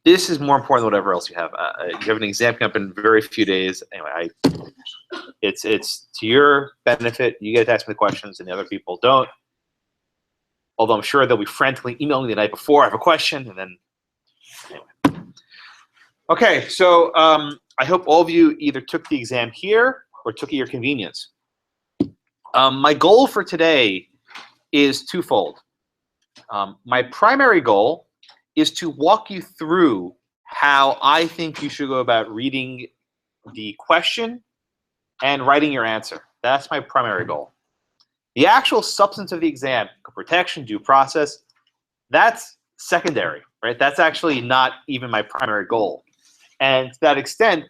this is more important than whatever else you have. You have an exam coming up in very few days. Anyway, it's to your benefit. You get to ask me the questions, and the other people don't. Although I'm sure they'll be frantically emailing me the night before. I have a question, and then anyway. Okay, so I hope all of you either took the exam here or took it at your convenience. My goal for today is twofold. My primary goal is to walk you through how I think you should go about reading the question and writing your answer. That's my primary goal. The actual substance of the exam, protection, due process, that's secondary, right? That's actually not even my primary goal. And to that extent,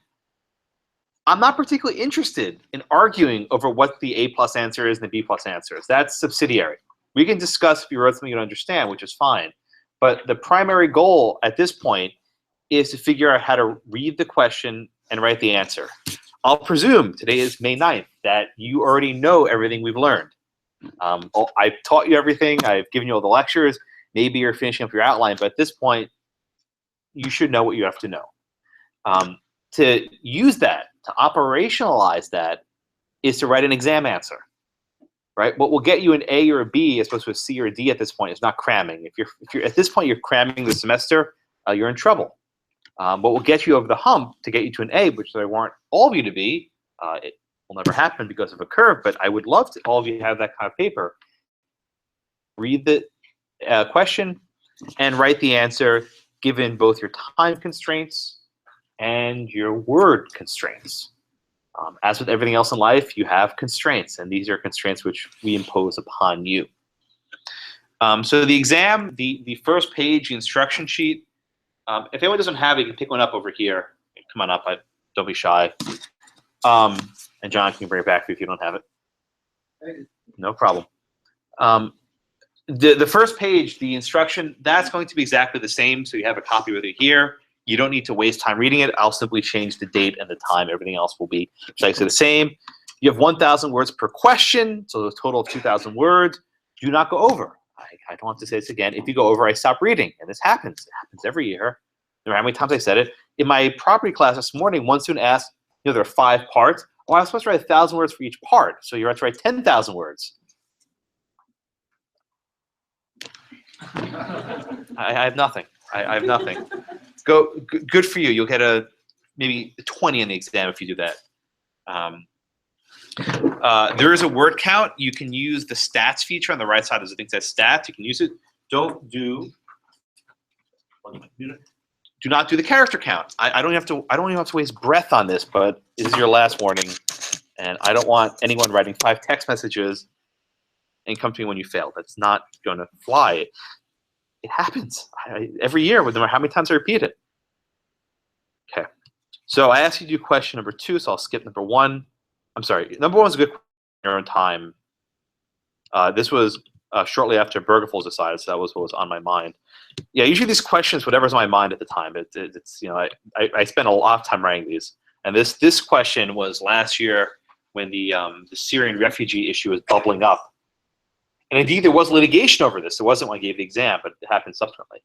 I'm not particularly interested in arguing over what the A+ answer is and the B+ answer is. That's subsidiary. We can discuss if you wrote something you don't understand, which is fine. But the primary goal at this point is to figure out how to read the question and write the answer. I'll presume today is May 9th that you already know everything we've learned. I've taught you everything. I've given you all the lectures. Maybe you're finishing up your outline, but at this point, you should know what you have to know. To use that, to operationalize that, is to write an exam answer. Right? What will get you an A or a B as opposed to a C or a D at this point is not cramming. If you're at this point you're cramming the semester, you're in trouble. What will get you over the hump to get you to an A, which I want all of you to be, it will never happen because of a curve, but I would love to all of you have that kind of paper. Read the question and write the answer given both your time constraints and your word constraints. As with everything else in life, you have constraints, and these are constraints which we impose upon you. So the exam, the first page, the instruction sheet, if anyone doesn't have it, you can pick one up over here. Come on up, don't be shy. And John can bring it back for you if you don't have it. No problem. The first page, the instruction, that's going to be exactly the same, so you have a copy with it here. You don't need to waste time reading it. I'll simply change the date and the time. Everything else will be precisely the same. You have 1,000 words per question, so a total of 2,000 words. Do not go over. I don't have to say this again. If you go over, I stop reading, and this happens. It happens every year. No matter how many times I said it. In my property class this morning, one student asked, there are 5 parts. Oh, I'm supposed to write 1,000 words for each part, so you're about to write 10,000 words. I have nothing. I have nothing. Good for you. You'll get maybe 20 in the exam if you do that. There is a word count. You can use the stats feature on the right side. There's a thing that says stats. You can use it. Do not do the character count. I don't even have to waste breath on this, but this is your last warning, and I don't want anyone writing 5 text messages and come to me when you fail. That's not going to fly. It happens every year, no matter how many times I repeat it. Okay, so I asked you to do question number 2, so I'll skip number 1. I'm sorry, number 1 is a good question in your own time. This was shortly after Bergefell was decided, so that was what was on my mind. Yeah, usually these questions, whatever's on my mind at the time. It's I spent a lot of time writing these, and this question was last year when the Syrian refugee issue was bubbling up. And indeed, there was litigation over this. It wasn't when I gave the exam, but it happened subsequently.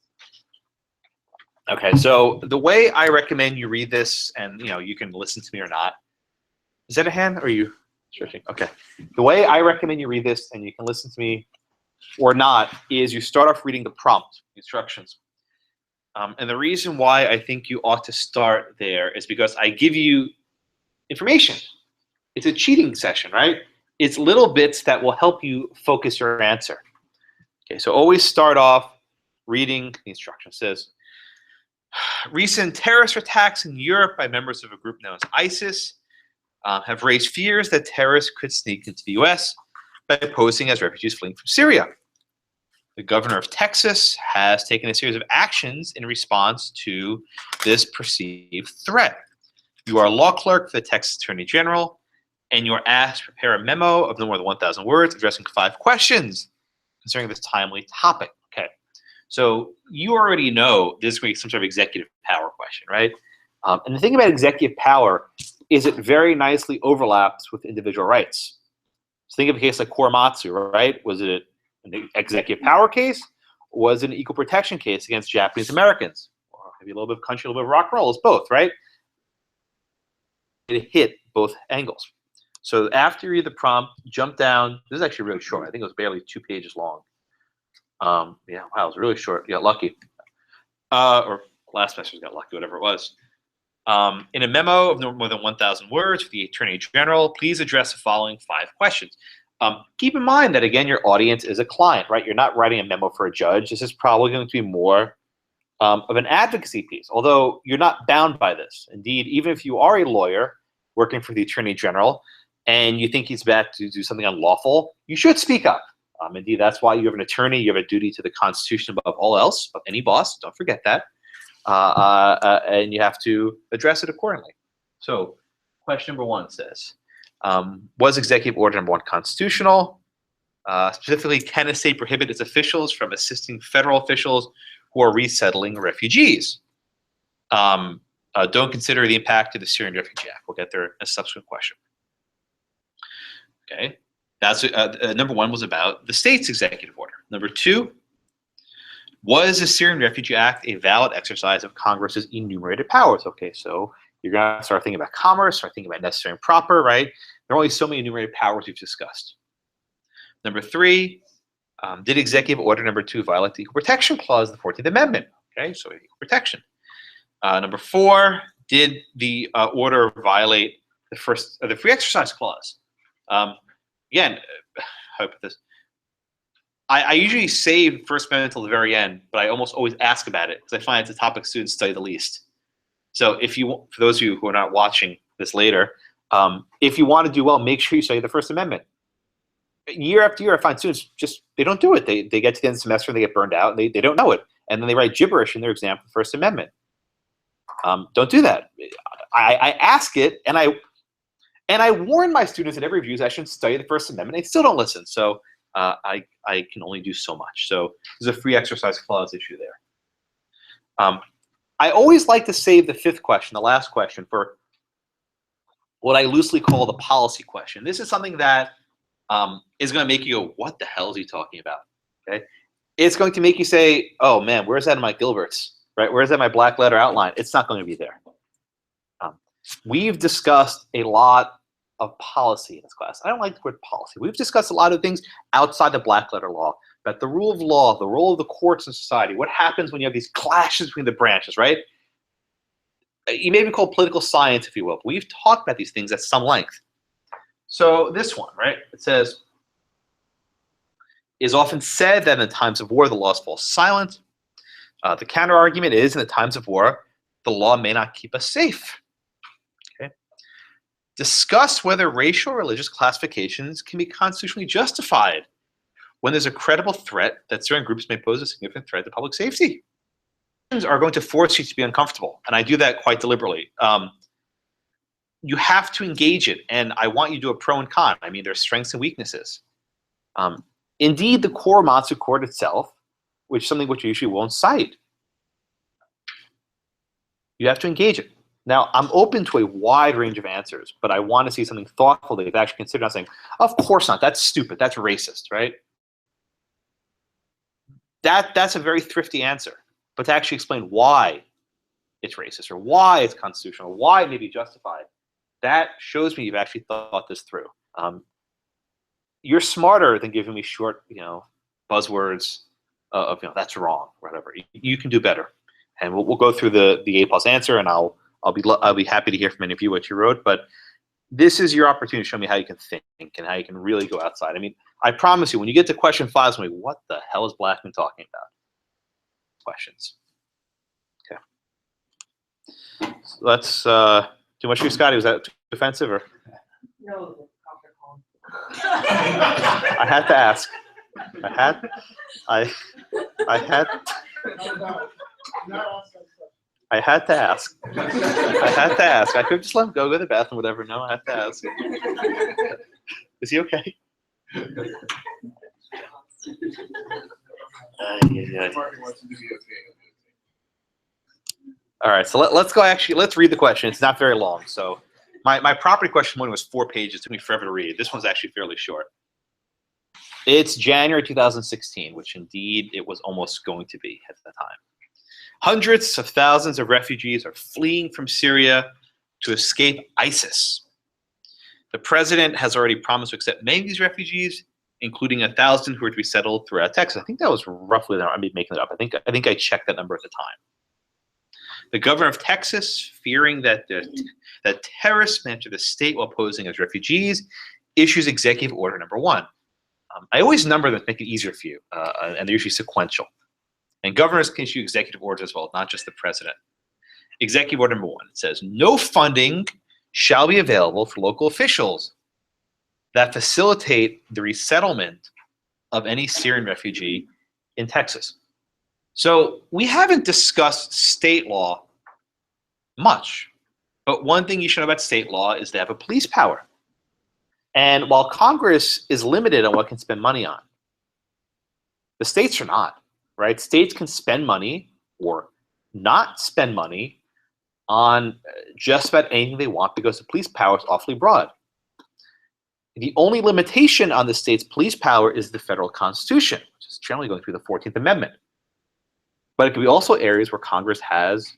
Okay, so the way I recommend you read this, and you can listen to me or not. Is that a hand, or are you stretching? Okay. The way I recommend you read this, and you can listen to me or not, is you start off reading the prompt, instructions. And the reason why I think you ought to start there is because I give you information. It's a cheating session, right? It's little bits that will help you focus your answer. Okay, so always start off reading the instruction. It says, recent terrorist attacks in Europe by members of a group known as ISIS have raised fears that terrorists could sneak into the US by posing as refugees fleeing from Syria. The governor of Texas has taken a series of actions in response to this perceived threat. You are a law clerk for the Texas Attorney General, and you are asked to prepare a memo of no more than 1,000 words addressing 5 questions concerning this timely topic. Okay, so you already know this is going to be some sort of executive power question, right? And the thing about executive power is it very nicely overlaps with individual rights. So think of a case like Korematsu, right? Was it an executive power case? Or was it an equal protection case against Japanese Americans? Or Maybe a little bit of country, a little bit of rock and roll. It's both, right? It hit both angles. So after you read the prompt, jump down. This is actually really short. I think it was barely 2 pages long. Yeah, wow, it was really short. You got lucky. Or last semester got lucky, whatever it was. In a memo of no more than 1,000 words for the Attorney General, please address the following 5 questions. Keep in mind that, again, your audience is a client, right? You're not writing a memo for a judge. This is probably going to be more of an advocacy piece, although you're not bound by this. Indeed, even if you are a lawyer working for the Attorney General and you think he's about to do something unlawful, you should speak up. Indeed, that's why you have an attorney. You have a duty to the Constitution above all else, of any boss. Don't forget that. And you have to address it accordingly. So question number 1 says, was Executive Order number 1 constitutional? Specifically, can a state prohibit its officials from assisting federal officials who are resettling refugees? Don't consider the impact of the Syrian Refugee Act. We'll get there in a subsequent question. Okay, that's number 1 was about the state's executive order. Number 2, was the Syrian Refugee Act a valid exercise of Congress's enumerated powers? Okay, so you're going to start thinking about commerce, start thinking about necessary and proper, right? There are only so many enumerated powers we've discussed. Number 3, did Executive Order number 2 violate the Equal Protection Clause of the 14th Amendment? Okay, so equal protection. Number 4, did the order violate the Free Exercise Clause? Again, how do I put this? I usually save First Amendment until the very end, but I almost always ask about it because I find it's a topic students study the least. So if you, for those of you who are not watching this later, if you want to do well, make sure you study the First Amendment. Year after year, I find students just, they don't do it. They get to the end of the semester and they get burned out and they don't know it. And then they write gibberish in their exam for the First Amendment. Don't do that. I ask it, and I warn my students in every review session, study the First Amendment. They still don't listen. So I can only do so much. So there's a Free Exercise Clause issue there. I always like to save the 5th question, the last question, for what I loosely call the policy question. This is something that is going to make you go, what the hell is he talking about? Okay, it's going to make you say, oh man, where's that in my Gilberts? Right? Where's that in my black letter outline? It's not going to be there. We've discussed a lot of policy in this class. I don't like the word policy. We've discussed a lot of things outside the black letter law, about the rule of law, the role of the courts in society, what happens when you have these clashes between the branches, right? You may be called political science, if you will, but we've talked about these things at some length. So this one, right? It says, it is often said that in the times of war, the laws fall silent. The counter argument is, in the times of war, the law may not keep us safe. Okay. Discuss whether racial or religious classifications can be constitutionally justified when there's a credible threat that certain groups may pose a significant threat to public safety. Are going to force you to be uncomfortable, and I do that quite deliberately. You have to engage it, and I want you to do a pro and con. I mean, there's strengths and weaknesses. Indeed, the core Matsu Court itself, which is something which you usually won't cite, you have to engage it. Now, I'm open to a wide range of answers, but I want to see something thoughtful that you've actually considered, not saying, of course not, that's stupid, that's racist, right? That's a very thrifty answer, but to actually explain why it's racist or why it's constitutional, or why it may be justified, that shows me you've actually thought this through. You're smarter than giving me short, buzzwords of that's wrong, or whatever. You can do better, and we'll go through the A+ answer, and I'll be happy to hear from any of you what you wrote. But this is your opportunity to show me how you can think and how you can really go outside. I mean, I promise you, when you get to question 5, it's going to be, what the hell is Blackman talking about? Questions. Okay. So let's too much for you, Scotty. Was that too offensive or? No. I had to ask. I had to ask. I could just let him go to the bathroom, whatever. No, I had to ask. Is he okay? All right, so let's go. Actually, let's read the question. It's not very long. So my property question one was 4 pages. It took me forever to read. This one's actually fairly short. It's January 2016, which indeed it was almost going to be at the time. Hundreds of thousands of refugees are fleeing from Syria to escape ISIS. The president has already promised to accept many of these refugees, including 1,000 who are to be settled throughout Texas. I think that was roughly, I may be making it up. I think I checked that number at the time. The governor of Texas, fearing that terrorists may enter the state while posing as refugees, issues Executive Order Number 1. I always number them to make it easier for you, and they're usually sequential. And governors can issue executive orders as well, not just the president. Executive Order Number 1 says, no funding shall be available for local officials that facilitate the resettlement of any Syrian refugee in Texas. So we haven't discussed state law much, but one thing you should know about state law is they have a police power. And while Congress is limited on what can spend money on, the states are not, right? States can spend money or not spend money on just about anything they want because the police power is awfully broad. The only limitation on the state's police power is the federal Constitution, which is generally going through the 14th Amendment. But it could be also areas where Congress has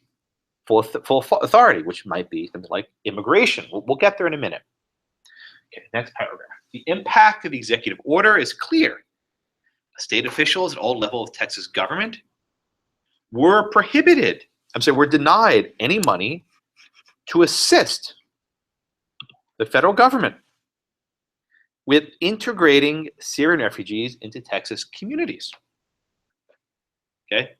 full authority, which might be something like immigration. We'll get there in a minute. Okay, next paragraph. The impact of the executive order is clear. State officials at all levels of Texas government were denied any money to assist the federal government with integrating Syrian refugees into Texas communities. Okay.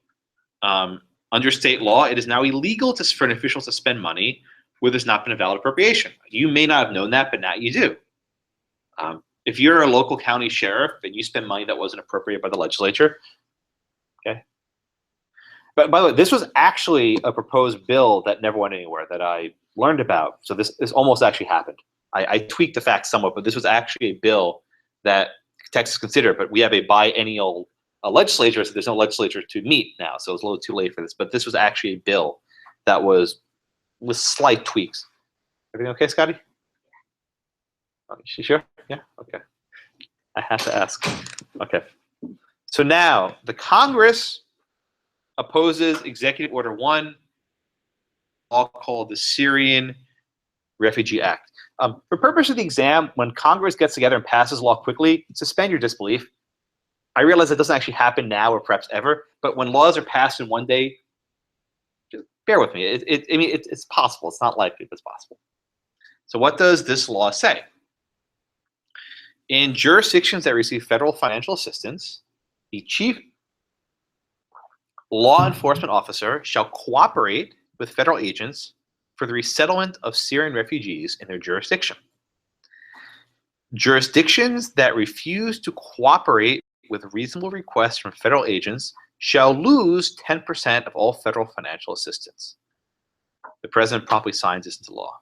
Under state law, it is now illegal for an official to spend money where there's not been a valid appropriation. You may not have known that, but now you do. If you're a local county sheriff and you spend money that wasn't appropriated by the legislature, okay. But by the way, this was actually a proposed bill that never went anywhere that I learned about. So this almost actually happened. I tweaked the facts somewhat, but this was actually a bill that Texas considered, but we have a biennial legislature, so there's no legislature to meet now, so it's a little too late for this. But this was actually a bill that was with slight tweaks. Everything okay, Scotty? You sure? Yeah? Okay. I have to ask. Okay. So now, the Congress opposes Executive Order 1, law called the Syrian Refugee Act. For purpose of the exam, when Congress gets together and passes law quickly, suspend your disbelief. I realize it doesn't actually happen now or perhaps ever, but when laws are passed in one day, just bear with me. It's possible. It's not likely, but it's possible. So what does this law say? In jurisdictions that receive federal financial assistance, the chief law enforcement officer shall cooperate with federal agents for the resettlement of Syrian refugees in their jurisdiction. Jurisdictions that refuse to cooperate with reasonable requests from federal agents shall lose 10% of all federal financial assistance. The president promptly signs this into law.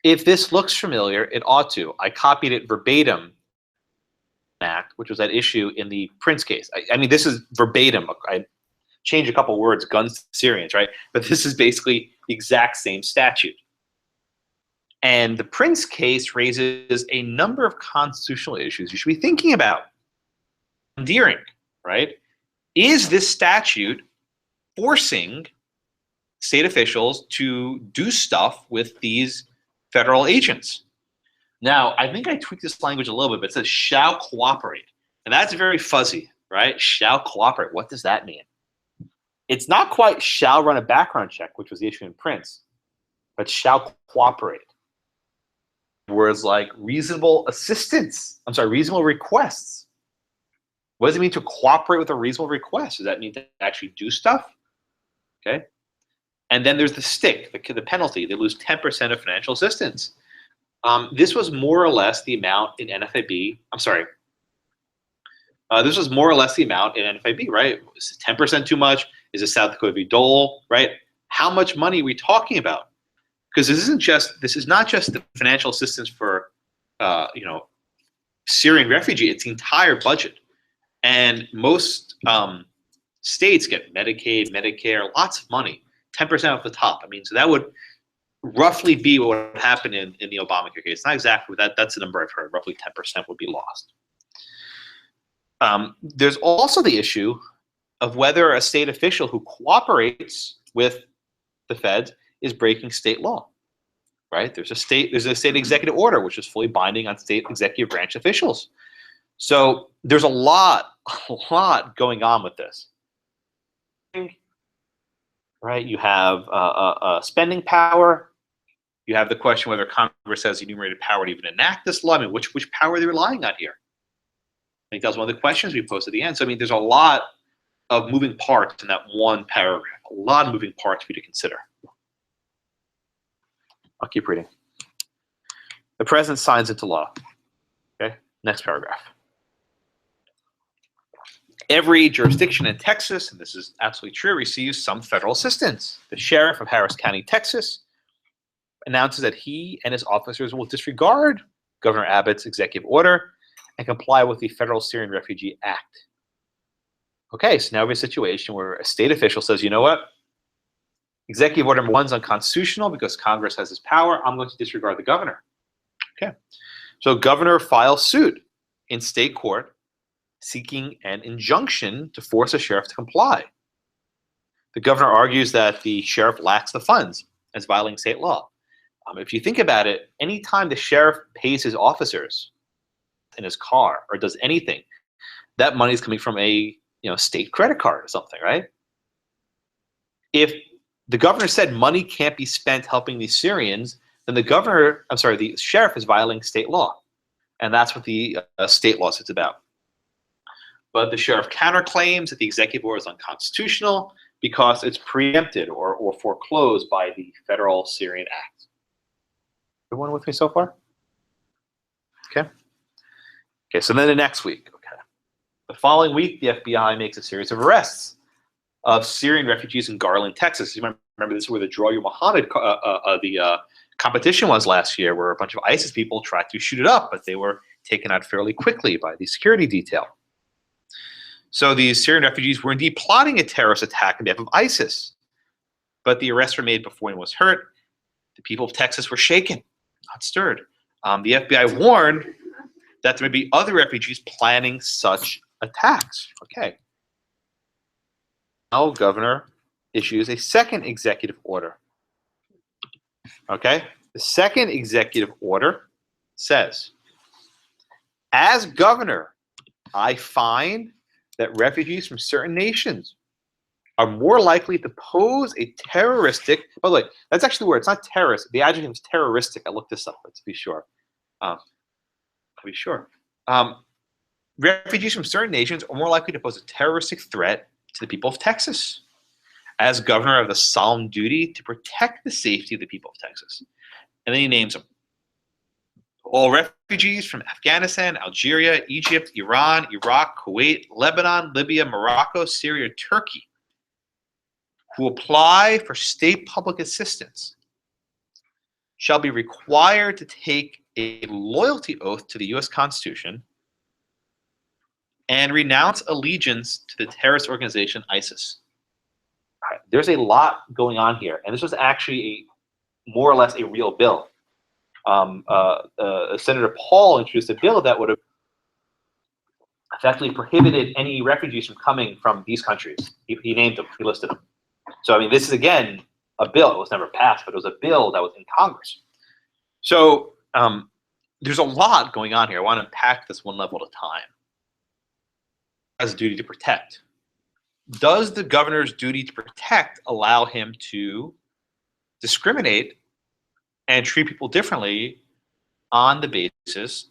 If this looks familiar, it ought to. I copied it verbatim, Act, which was at issue in the Prince case. I mean, this is verbatim. I changed a couple words, guns to Syrians, right? But this is basically the exact same statute. And the Prince case raises a number of constitutional issues you should be thinking about. Endearing, right? Is this statute forcing state officials to do stuff with these federal agents? Now, I think I tweaked this language a little bit, but it says shall cooperate. And that's very fuzzy, right? Shall cooperate. What does that mean? It's not quite shall run a background check, which was the issue in Prince, but shall cooperate. Words like reasonable assistance. I'm sorry, reasonable requests. What does it mean to cooperate with a reasonable request? Does that mean to actually do stuff? Okay. And then there's the stick, the penalty. They lose 10% of financial assistance. This was more or less the amount in NFIB. I'm sorry. This was more or less the amount in NFIB, right? Is 10% too much? Is it South Dakota v. Dole, right? How much money are we talking about? Because this is not just the financial assistance for Syrian refugee. It's the entire budget. And most states get Medicaid, Medicare, lots of money, 10% off the top. I mean, so that would roughly be what would happen in the Obamacare case. Not exactly that. That's the number I've heard. Roughly 10% would be lost. There's also the issue of whether a state official who cooperates with the feds is breaking state law, right? There's a state executive order which is fully binding on state executive branch officials. So there's a lot going on with this, right? You have spending power. You have the question whether Congress has enumerated power to even enact this law. I mean, which power are they relying on here? I think that was one of the questions we posed at the end. So I mean, there's a lot of moving parts in that one paragraph. A lot of moving parts for you to consider. I'll keep reading. The president signs into law. Okay, next paragraph. Every jurisdiction in Texas, and this is absolutely true, receives some federal assistance. The sheriff of Harris County, Texas, announces that he and his officers will disregard Governor Abbott's executive order and comply with the Federal Syrian Refugee Act. Okay, so now we have a situation where a state official says, you know what? Executive order number 1 is unconstitutional because Congress has this power. I'm going to disregard the governor. Okay, so governor files suit in state court seeking an injunction to force a sheriff to comply. The governor argues that the sheriff lacks the funds as violating state law. If you think about it, anytime the sheriff pays his officers in his car or does anything, that money is coming from a state credit card or something, right? If the governor said money can't be spent helping these Syrians, then the sheriff is violating state law, and that's what the state lawsuit's about. But the sheriff counterclaims that the executive order is unconstitutional because it's preempted or foreclosed by the Federal Syrian Act. Everyone with me so far? Okay. Okay, so then the next week, okay. The following week, the FBI makes a series of arrests of Syrian refugees in Garland, Texas. You remember this is where the Draw Your Muhammad competition was last year, where a bunch of ISIS people tried to shoot it up, but they were taken out fairly quickly by the security detail. So these Syrian refugees were indeed plotting a terrorist attack on behalf of ISIS, but the arrests were made before anyone was hurt. The people of Texas were shaken, not stirred. The FBI warned that there may be other refugees planning such attacks. Okay. Now, governor issues a second executive order. Okay. The second executive order says, as governor, I find that refugees from certain nations are more likely to pose a terroristic, by the way, that's actually the word, it's not terrorist, the adjective is terroristic. I looked this up, but to be sure. Refugees from certain nations are more likely to pose a terroristic threat to the people of Texas. As governor, I have the solemn duty to protect the safety of the people of Texas. And then he names them. All refugees from Afghanistan, Algeria, Egypt, Iran, Iraq, Kuwait, Lebanon, Libya, Morocco, Syria, Turkey, who apply for state public assistance shall be required to take a loyalty oath to the U.S. Constitution and renounce allegiance to the terrorist organization ISIS. All right, there's a lot going on here, and this was actually more or less a real bill. Senator Paul introduced a bill that would have effectively prohibited any refugees from coming from these countries. He named them, he listed them. So, I mean, this is, again, a bill. It was never passed, but it was a bill that was in Congress. So there's a lot going on here. I want to unpack this one level at a time. As a duty to protect. Does the governor's duty to protect allow him to discriminate and treat people differently on the basis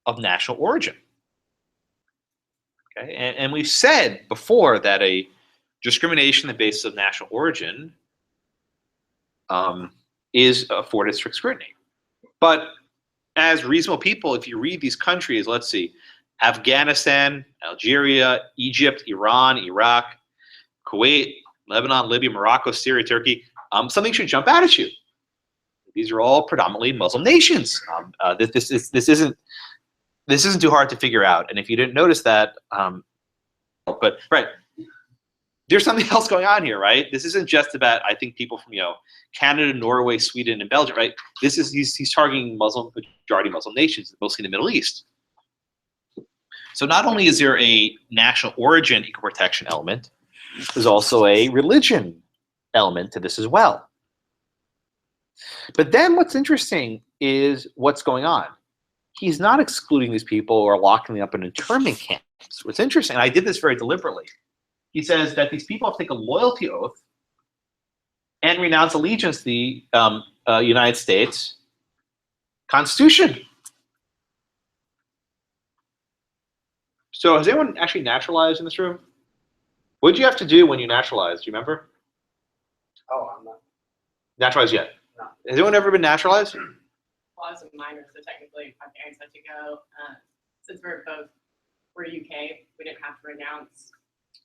of national origin? Okay, and we've said before that a discrimination on the basis of national origin is afforded strict scrutiny. But as reasonable people, if you read these countries, let's see, Afghanistan, Algeria, Egypt, Iran, Iraq, Kuwait, Lebanon, Libya, Morocco, Syria, Turkey, something should jump out at you. These are all predominantly Muslim nations. This isn't too hard to figure out. And if you didn't notice that, but right, there's something else going on here, right? This isn't just about, I think, people from Canada, Norway, Sweden, and Belgium, right? This is he's targeting majority Muslim nations, mostly in the Middle East. So not only is there a national origin equal protection element, there's also a religion element to this as well. But then what's interesting is what's going on. He's not excluding these people or locking them up in internment camps. What's interesting, and I did this very deliberately, he says that these people have to take a loyalty oath and renounce allegiance to the United States Constitution. So has anyone actually naturalized in this room? What did you have to do when you naturalized? Do you remember? Oh, I'm not. Naturalized yet? No. Has anyone ever been naturalized? Well, I was a minor, so technically my parents had to go. Since we're UK, we didn't have to renounce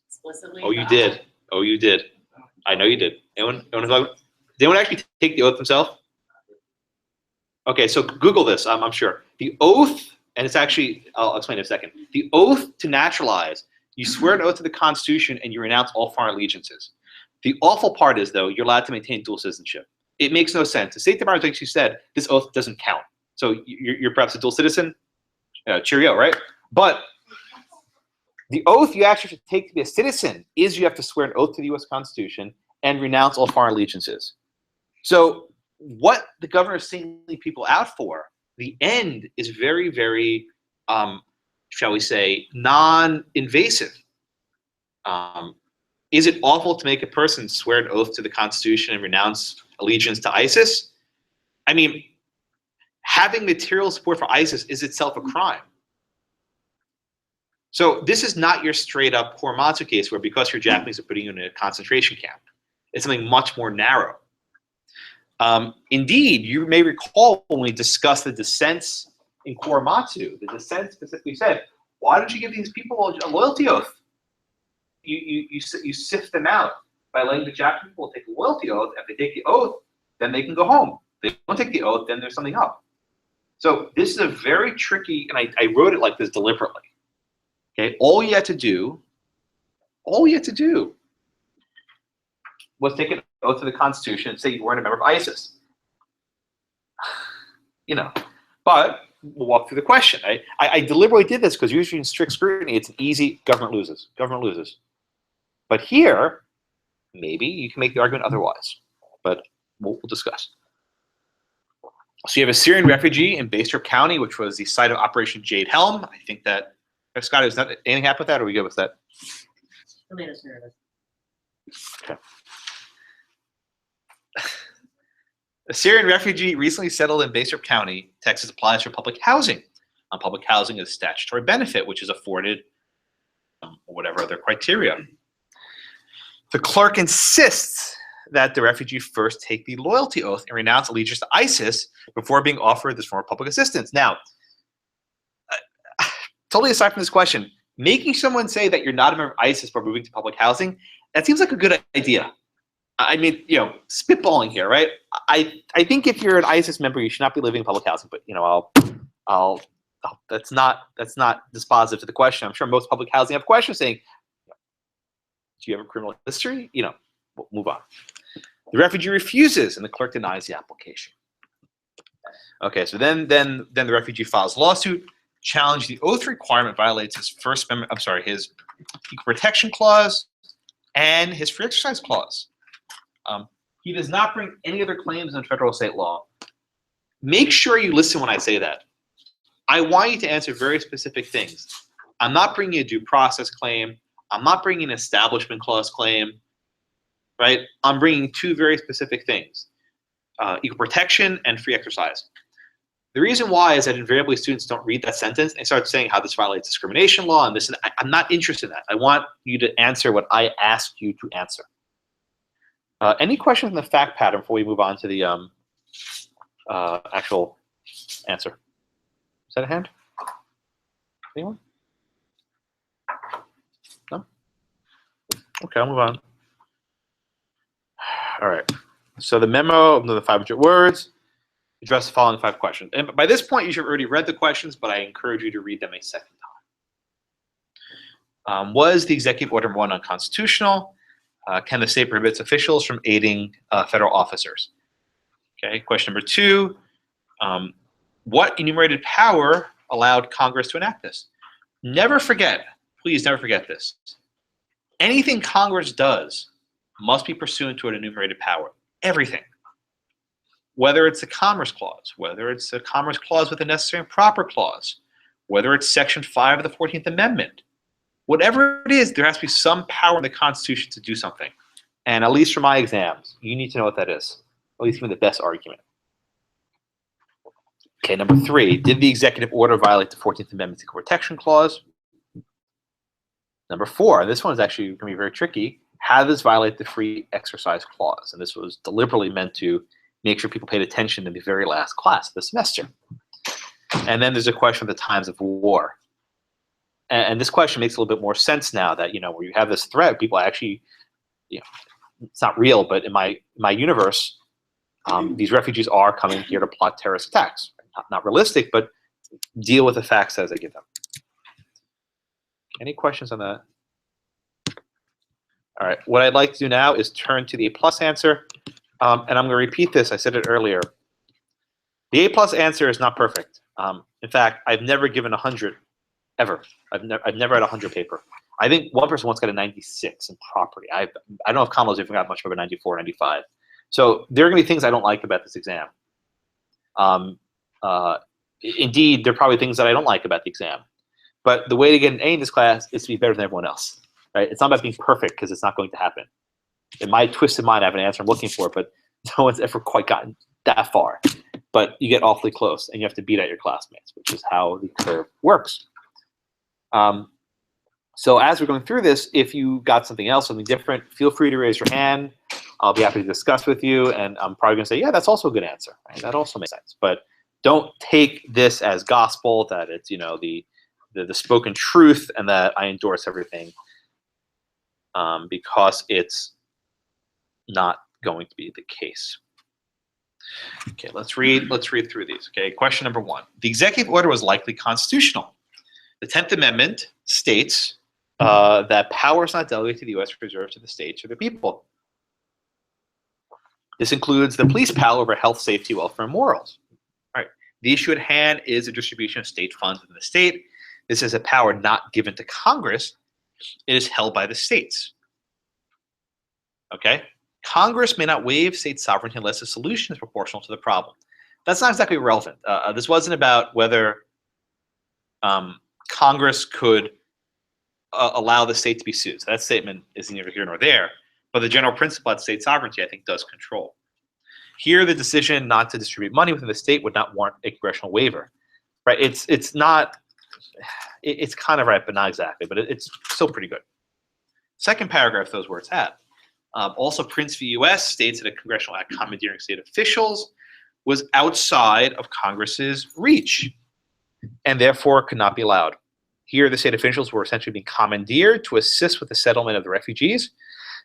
explicitly. Oh, you did. Oh, you did. I know you did. Did anyone actually take the oath themselves? Okay, so Google this, I'm sure. The oath, and it's actually, I'll explain in a second. The oath to naturalize, you swear an oath to the Constitution and you renounce all foreign allegiances. The awful part is, though, you're allowed to maintain dual citizenship. It makes no sense. The State Department actually said this oath doesn't count. So you're perhaps a dual citizen? Cheerio, right? But the oath you actually should take to be a citizen is you have to swear an oath to the U.S. Constitution and renounce all foreign allegiances. So what the governor is singling people out for, the end is very, very, shall we say, non-invasive. Is it awful to make a person swear an oath to the Constitution and renounce allegiance to ISIS? I mean, having material support for ISIS is itself a crime. So this is not your straight up Korematsu case where because you're Japanese, they're putting you in a concentration camp. It's something much more narrow. Indeed, you may recall when we discussed the dissents in Korematsu, the dissent specifically said, why don't you give these people a loyalty oath? You sift them out by letting the Japanese people take a loyalty oath. If they take the oath, then they can go home. If they don't take the oath, then there's something up. So this is a very tricky, and I wrote it like this deliberately. Okay, all you had to do was take an oath to the Constitution and say you weren't a member of ISIS. You know, but we'll walk through the question. I deliberately did this because usually in strict scrutiny, it's an easy government loses. Government loses. But here, maybe you can make the argument otherwise. But we'll discuss. So you have a Syrian refugee in Bastrop County, which was the site of Operation Jade Helm. I think that, Scott, is not anything happen with that, or are we good with that? The latest narrative. Okay. A Syrian refugee recently settled in Bastrop County, Texas, applies for public housing. Public housing is a statutory benefit, which is afforded whatever other criteria. The clerk insists that the refugee first take the loyalty oath and renounce allegiance to ISIS before being offered this form of public assistance. Now, totally aside from this question, making someone say that you're not a member of ISIS but moving to public housing, that seems like a good idea. I mean, you know, spitballing here, right? I think if you're an ISIS member, you should not be living in public housing. But you know, that's not dispositive to the question. I'm sure most public housing have questions saying, "Do you have a criminal history?" You know, we'll move on. The refugee refuses, and the clerk denies the application. Okay, so then the refugee files a lawsuit, challenge the oath requirement violates his First Amendment. I'm sorry, his Equal Protection Clause and his Free Exercise Clause. He does not bring any other claims in federal or state law. Make sure you listen when I say that. I want you to answer very specific things. I'm not bringing a due process claim. I'm not bringing an Establishment Clause claim, right? I'm bringing two very specific things, equal protection and free exercise. The reason why is that invariably students don't read that sentence and start saying how this violates discrimination law and this and that. I'm not interested in that. I want you to answer what I asked you to answer. Any questions on the fact pattern before we move on to the actual answer? Is that a hand? Anyone? No? Okay, I'll move on. All right. So the memo of the 500 words address the following 5 questions. And by this point, you should have already read the questions, but I encourage you to read them a second time. Was the executive order 1 unconstitutional? Can the state prohibit its officials from aiding federal officers? Okay, question number 2, what enumerated power allowed Congress to enact this? never forget, please never forget this. Anything Congress does must be pursuant to an enumerated power. Everything. Whether it's a Commerce Clause, whether it's a Commerce Clause with a necessary and proper clause, whether it's Section 5 of the 14th Amendment, whatever it is, there has to be some power in the Constitution to do something. And at least for my exams, you need to know what that is. At least give me the best argument. Okay, number 3, did the executive order violate the 14th Amendment Equal Protection Clause? Number 4, this one is actually going to be very tricky. How does this violate the Free Exercise Clause? And this was deliberately meant to make sure people paid attention in the very last class of the semester. And then there's a question of the times of war. And this question makes a little bit more sense now that, where you have this threat, people actually, it's not real, but in my universe, these refugees are coming here to plot terrorist attacks. Not realistic, but deal with the facts as I give them. Any questions on that? All right, what I'd like to do now is turn to the A+ answer. And I'm going to repeat this. I said it earlier. The A+ answer is not perfect. In fact, I've never given 100 ever. I've never had a 100 paper. I think one person once got a 96 in property. I don't know if ConLaw's even got much of a 94, 95. So there are going to be things I don't like about this exam. Indeed, there are probably things that I don't like about the exam. But the way to get an A in this class is to be better than everyone else. Right? It's not about being perfect because it's not going to happen. In my twisted mind, I have an answer I'm looking for, but no one's ever quite gotten that far. But you get awfully close, and you have to beat out your classmates, which is how the curve works. So as we're going through this, if you got something else, something different, feel free to raise your hand. I'll be happy to discuss with you, and I'm probably going to say, yeah, that's also a good answer. Right? That also makes sense. But don't take this as gospel, that it's the spoken truth, and that I endorse everything, because it's not going to be the case. Okay, let's read through these. Okay, question number 1. The executive order was likely constitutional. The 10th Amendment states that power is not delegated to the U.S. reserved to the states or the people. This includes the police power over health, safety, welfare, and morals. All right. The issue at hand is the distribution of state funds within the state. This is a power not given to Congress. It is held by the states. Okay? Congress may not waive state sovereignty unless the solution is proportional to the problem. That's not exactly relevant. This wasn't about whether Congress could allow the state to be sued. So that statement is neither here nor there. But the general principle of state sovereignty, I think, does control. Here, the decision not to distribute money within the state would not warrant a congressional waiver. Right? It's not. It's kind of right, but not exactly. But it's still pretty good. Second paragraph, those where it's at. Also, Prince v. U.S. states that a congressional act commandeering state officials was outside of Congress's reach and therefore could not be allowed. Here, the state officials were essentially being commandeered to assist with the settlement of the refugees.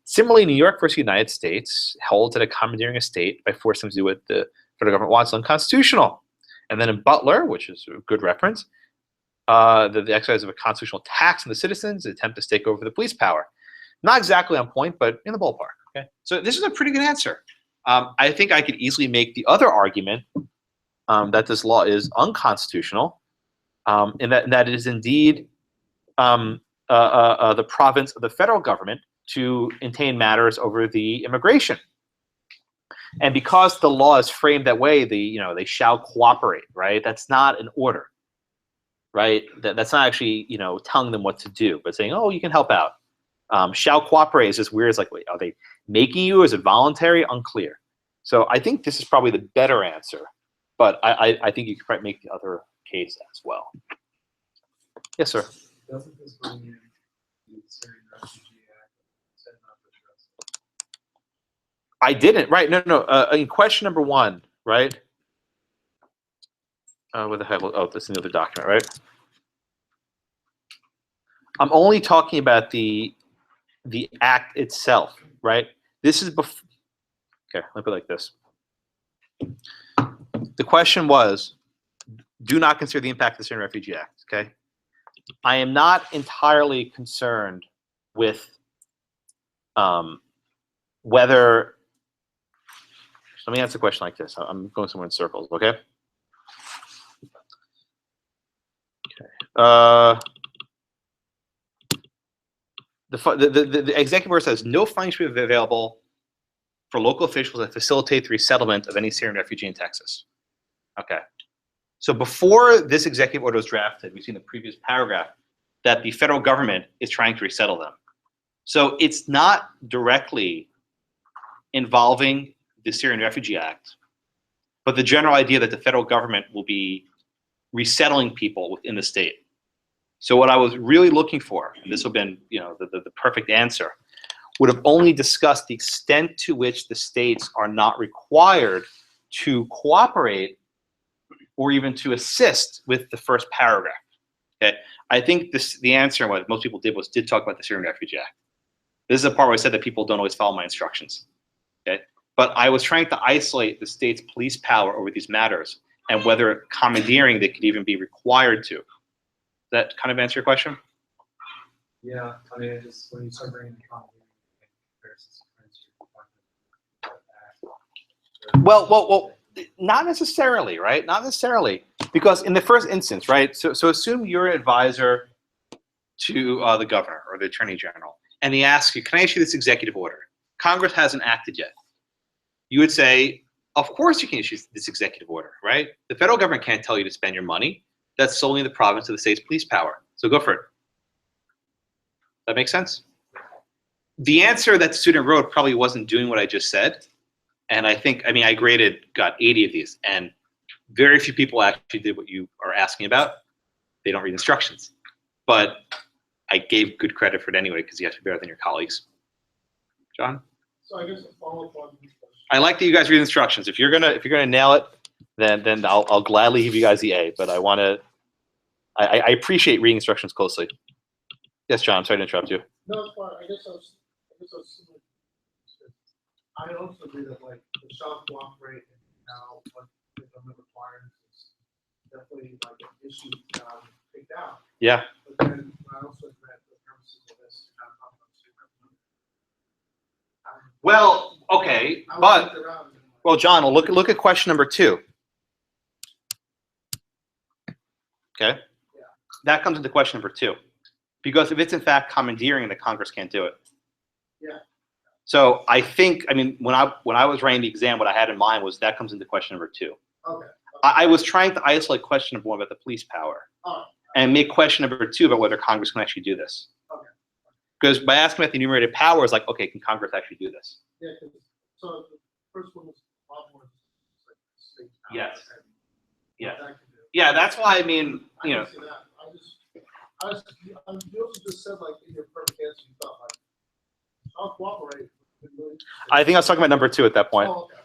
Similarly, New York versus United States held that a commandeering a state by forcing them to do what the federal government wants is unconstitutional. And then in Butler, which is a good reference, the exercise of a constitutional tax on the citizens, the attempt to stake over the police power. Not exactly on point, but in the ballpark. Okay, so this is a pretty good answer. I think I could easily make the other argument that this law is unconstitutional, and that it is indeed the province of the federal government to entertain matters over the immigration. And because the law is framed that way, they shall cooperate. Right? That's not an order. Right? That's not actually telling them what to do, but saying, oh, you can help out. Shall cooperate is just weird. It's like, wait, are they making you? Is it voluntary? Unclear. So I think this is probably the better answer, but I think you could probably make the other case as well. Yes, sir. Doesn't this bring in the Syrian Refugee Act? Said not to address it. I didn't. Right? No. In question number 1, right? What the hell? Oh, this is another document, right? I'm only talking about the act itself, right? This is before. Okay, let me put it like this. The question was, do not consider the impact of the Syrian Refugee Act. Okay, I am not entirely concerned with whether. Let me answer the question like this. I'm going somewhere in circles. Okay. the executive order says no funding should be available for local officials that facilitate the resettlement of any Syrian refugee in Texas. Okay. So before this executive order was drafted, we've seen the previous paragraph that the federal government is trying to resettle them. So it's not directly involving the Syrian Refugee Act, but the general idea that the federal government will be resettling people within the state. So what I was really looking for, and this would have been, the perfect answer, would have only discussed the extent to which the states are not required to cooperate or even to assist with the first paragraph. Okay, I think the answer, what most people did talk about the Syrian Refugee Act. This is the part where I said that people don't always follow my instructions. Okay, but I was trying to isolate the state's police power over these matters and whether commandeering they could even be required to. Does that kind of answer your question? Yeah, I mean, it's when you start bringing the comedy comparisons to Well, not necessarily, right? Not necessarily, because in the first instance, right? So assume you're an advisor to the governor or the attorney general, and he asks you, "Can I issue this executive order? Congress hasn't acted yet." You would say, "Of course you can issue this executive order, right? The federal government can't tell you to spend your money. That's solely the province of the state's police power. So go for it." That makes sense? The answer that the student wrote probably wasn't doing what I just said. And I got 80 of these, and very few people actually did what you are asking about. They don't read instructions. But I gave good credit for it anyway, because you have to be better than your colleagues. John? So I guess a follow-up on these questions. I like that you guys read instructions. If you're gonna nail it, then I'll gladly give you guys the A. But I appreciate reading instructions closely. Yes, John. I'm sorry to interrupt you. No, it's fine. I guess I was similar. I also agree that like the shall cooperate and how what the government requires is definitely like an issue picked out. Yeah. But then I also read the purposes of this to kind of talk about student representative. Well, okay, well, John, look at question number 2. Okay. Yeah. That comes into question number 2, because if it's in fact commandeering, the Congress can't do it. Yeah. So I think, when I was writing the exam, what I had in mind was that comes into question number 2. Okay. I was trying to isolate question number 1 about the police power, and make question number 2 about whether Congress can actually do this. Okay. Because by asking about the enumerated powers, like, okay, can Congress actually do this? Yeah. So the first one was a lot more like state power. Yes. And Yeah. what that can do. Yeah, that's why I didn't see that. You also just said like in your perfect answer, you thought like, I'll cooperate. I think I was talking about number 2 at that point. Oh, okay.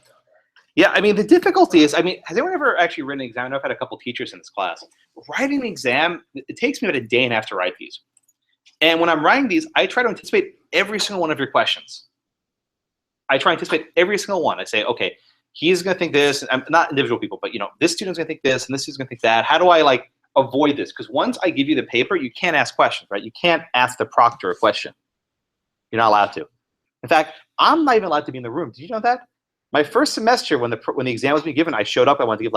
Yeah, the difficulty is, has anyone ever actually written an exam? I know I've had a couple teachers in this class. Writing an exam, it takes me about a day and a half to write these. And when I'm writing these, I try to anticipate every single one of your questions. I try to anticipate every single one. I say, okay, he's going to think this, not individual people, but this student's going to think this, and this student's going to think that. How do I avoid this? Because once I give you the paper, you can't ask questions, right? You can't ask the proctor a question. You're not allowed to. In fact, I'm not even allowed to be in the room. Did you know that? My first semester, when the exam was being given, I showed up. I wanted to give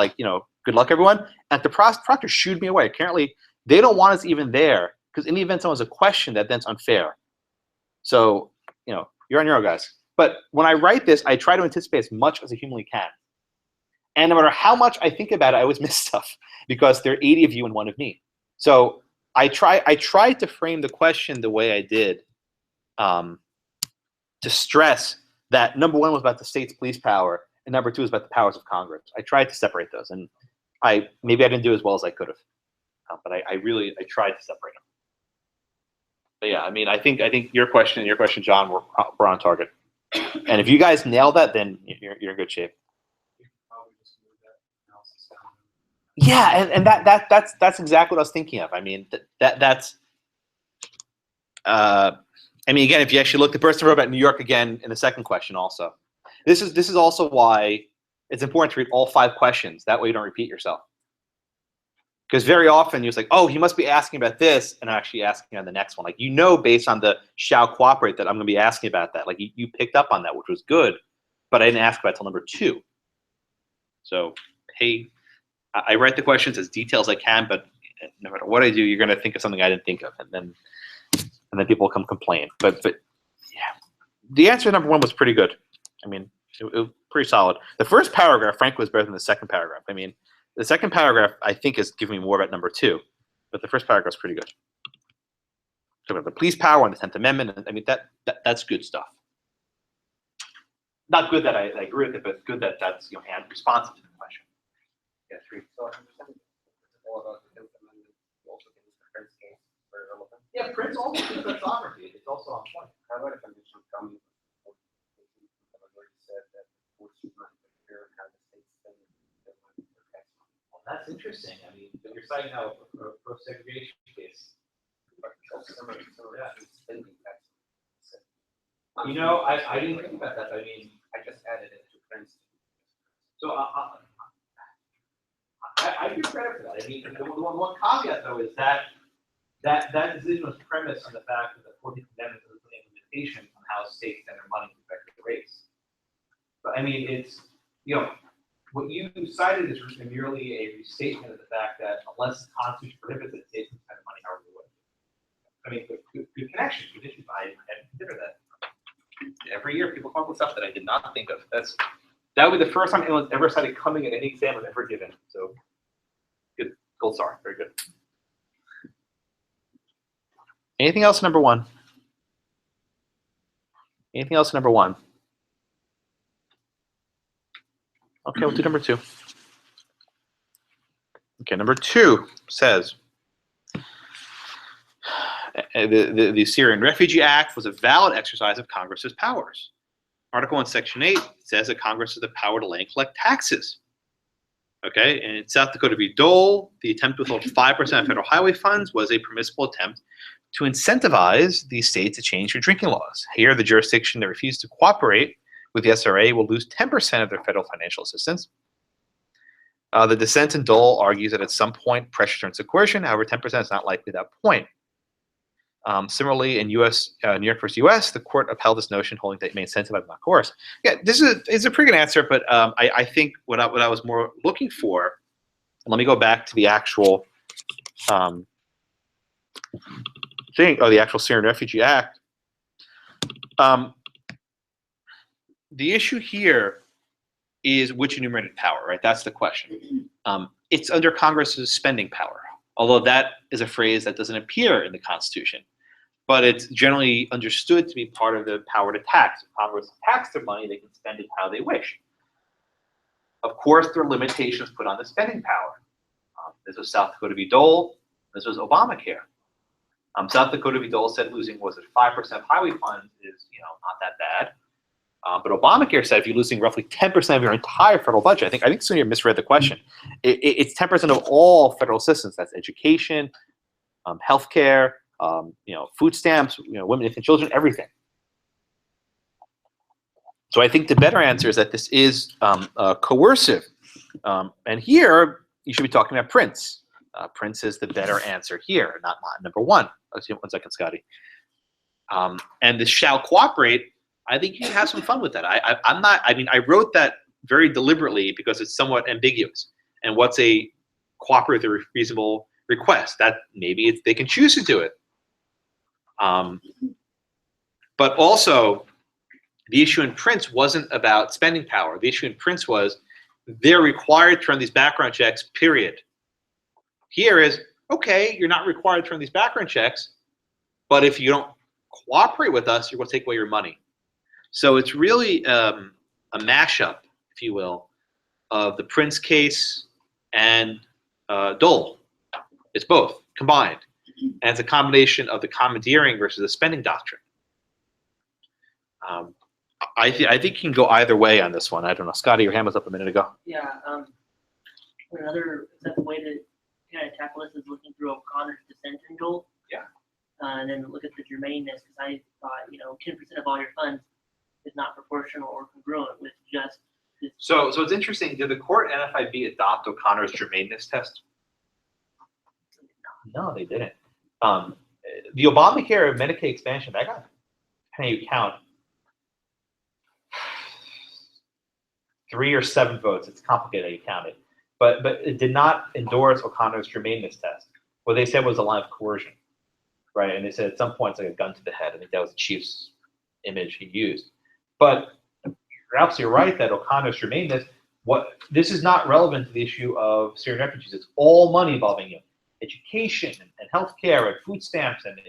good luck, everyone. And the proctor shooed me away. Apparently, they don't want us even there, because in the event someone has a question, that's unfair. So, you're on your own, guys. But when I write this, I try to anticipate as much as I humanly can. And no matter how much I think about it, I always miss stuff, because there are 80 of you and 1 of me. So I tried to frame the question the way I did, to stress that number 1 was about the state's police power, and number 2 was about the powers of Congress. I tried to separate those, and maybe I didn't do as well as I could have, but I tried to separate them. But yeah, I think your question, John, we're on target. And if you guys nail that, then you're in good shape. Yeah, and that's exactly what I was thinking of. Again, if you actually look, the person wrote about New York again in the second question also. This is also why it's important to read all 5 questions. That way you don't repeat yourself. Because very often you're just like, oh, he must be asking about this, and I'm actually asking on the next one. Based on the shall cooperate that I'm going to be asking about that. You picked up on that, which was good, but I didn't ask about it till number 2. So, hey, I write the questions as detailed as I can, but no matter what I do, you're going to think of something I didn't think of, and then and then people come complain. But yeah, the answer to number one was pretty good. I mean, it was pretty solid. The first paragraph, frankly, was better than the second paragraph. I mean, the second paragraph, I think, is giving me more about number two, but the first paragraph is pretty good. So about the police power and the 10th Amendment, and I mean, that's good stuff. Not good that I agree with it, but good that that's and responsive to the question. Yeah, three. So I understand it's all about the 10th Amendment. You also can use the Prince case very relevant. Yeah, Prince also thinks that's sovereignty. It's also on point. How about a condition coming from the majority said that the courts should not interfere in how the state spends their money for tax money. Well, that's interesting. I mean, you're citing now a pro-segregation case. But also some of the spending tax money. I didn't think about that. I mean, I just added it to Prince. so I give credit for that. I mean, the one caveat though is that decision was premised on the fact that the 14th Amendment was an implementation on how states spend their money to affect the rates. But I mean, it's what you cited is merely a restatement of the fact that unless the Constitution prohibits it, states can spend money however they want. I mean, good connection, good issue. I hadn't considered that. Every year, people come up with stuff that I did not think of. That would be the first time anyone's ever cited coming at any exam I've ever given. So, good, gold star, very good. Anything else, number one? Anything else, number one? Okay, we'll do number two. Okay, number two says, the Syrian Refugee Act was a valid exercise of Congress's powers. Article 1, Section 8 says that Congress has the power to lay and collect taxes. Okay, and in South Dakota v. Dole, the attempt to withhold 5% of federal highway funds was a permissible attempt to incentivize the state to change their drinking laws. Here, the jurisdiction that refused to cooperate with the SRA will lose 10% of their federal financial assistance. The dissent in Dole argues that at some point pressure turns to coercion. However, 10% is not likely that point. Similarly, in New York versus U.S., the court upheld this notion, holding that it may incentivize, not coerce. Yeah, this is a pretty good answer, but I think what I was more looking for, and let me go back to the actual the actual Syrian Refugee Act. The issue here is which enumerated power, right? That's the question. It's under Congress's spending power, although that is a phrase that doesn't appear in the Constitution. But it's generally understood to be part of the power to tax. If Congress taxes their money, they can spend it how they wish. Of course, there are limitations put on the spending power. This was South Dakota v. Dole. This was Obamacare. South Dakota v. Dole said losing 5% of highway funds is not that bad. But Obamacare said if you're losing roughly 10% of your entire federal budget, I think Sonia misread the question. It's 10% of all federal assistance. That's education, healthcare, food stamps, women, infant, children, everything. So I think the better answer is that this is coercive. And here you should be talking about Prince. Prince is the better answer here, not number one. One second, Scotty. And the shall cooperate. I think you can have some fun with that. I wrote that very deliberately because it's somewhat ambiguous. And what's a cooperative or reasonable request? That maybe they can choose to do it. But also, the issue in Prince wasn't about spending power. The issue in Prince was they're required to run these background checks, period. Here is, okay, you're not required to run these background checks, but if you don't cooperate with us, you're going to take away your money. So it's really a mashup, if you will, of the Prince case and Dole. It's both combined. And it's a combination of the commandeering versus the spending doctrine. I think you can go either way on this one. I don't know. Scotty, your hand was up a minute ago. Yeah. Another simple way to kind of tackle this is looking through O'Connor's dissent in Dole. Yeah. And then look at the germaneness, because I thought 10% of all your funds is not proportional or congruent with just this. So it's interesting. Did the court NFIB adopt O'Connor's germaneness test? No, they didn't. The Obamacare and Medicaid expansion, that got, how you count, 3 or 7 votes. It's complicated how you count it. But it did not endorse O'Connor's germaneness test. What they said was a line of coercion. right? And they said at some point it's like a gun to the head. I think that was the chief's image he used. But you're absolutely right that O'Connor's germaneness. This is not relevant to the issue of Syrian refugees. It's all money involving education and healthcare and food stamps and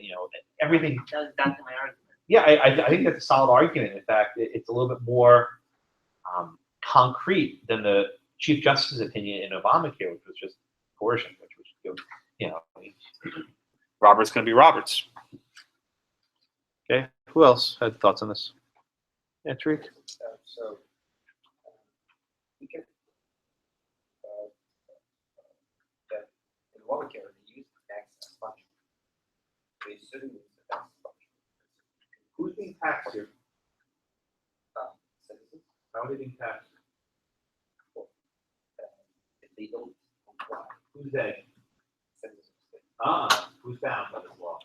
everything. That was exactly my argument. Yeah, I think that's a solid argument. In fact, it's a little bit more concrete than the Chief Justice's opinion in Obamacare, which was just coercion, which was, Robert's going to be Roberts. Okay, who else had thoughts on this? Yeah, Tariq? So we can that in Obamacare they use the tax as function. They shouldn't use the tax as function. Who's being taxed here? Citizens, How are they being taxed? if they don't comply, Who's they? citizens of the state. Who's bound by this law?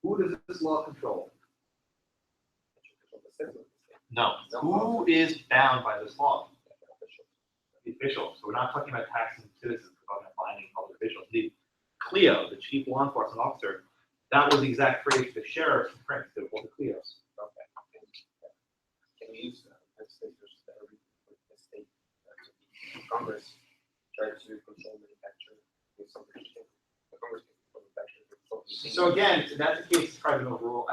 Who does this law control? The citizens of the state. No. Who is bound by this law? The officials. So we're not talking about taxing citizens, we're talking about binding public officials. The Cleo, the chief law enforcement officer, that was the exact phrase the sheriff in France did for the Cleos. Okay. Can we use legislators that are with the state Congress try to control manufacturing with some restriction? The Congress can control manufacturing with some restriction. So again, that's the case, it's probably been overruled.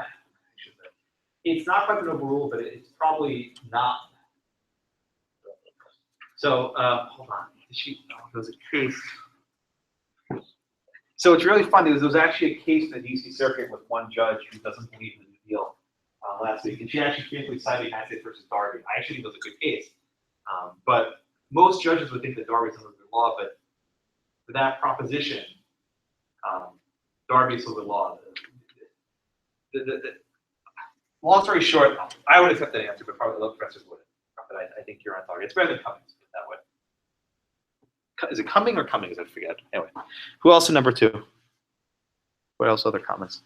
It's not probably been overruled, but it's probably not. So hold on. There was a case. So it's really funny. There was actually a case in the D.C. Circuit with one judge who doesn't believe in the deal last week, and she actually frequently cited United States versus Darby. I actually think it was a good case, but most judges would think that Darby is under the law, but for that proposition, Darby is under the law. Long story short, I would accept that answer, but probably the professors wouldn't. But I think you're on target. It's better than Cummings that way. Is it Cumming or Cummings? I forget. Anyway, who else in number 2? What else? Other comments?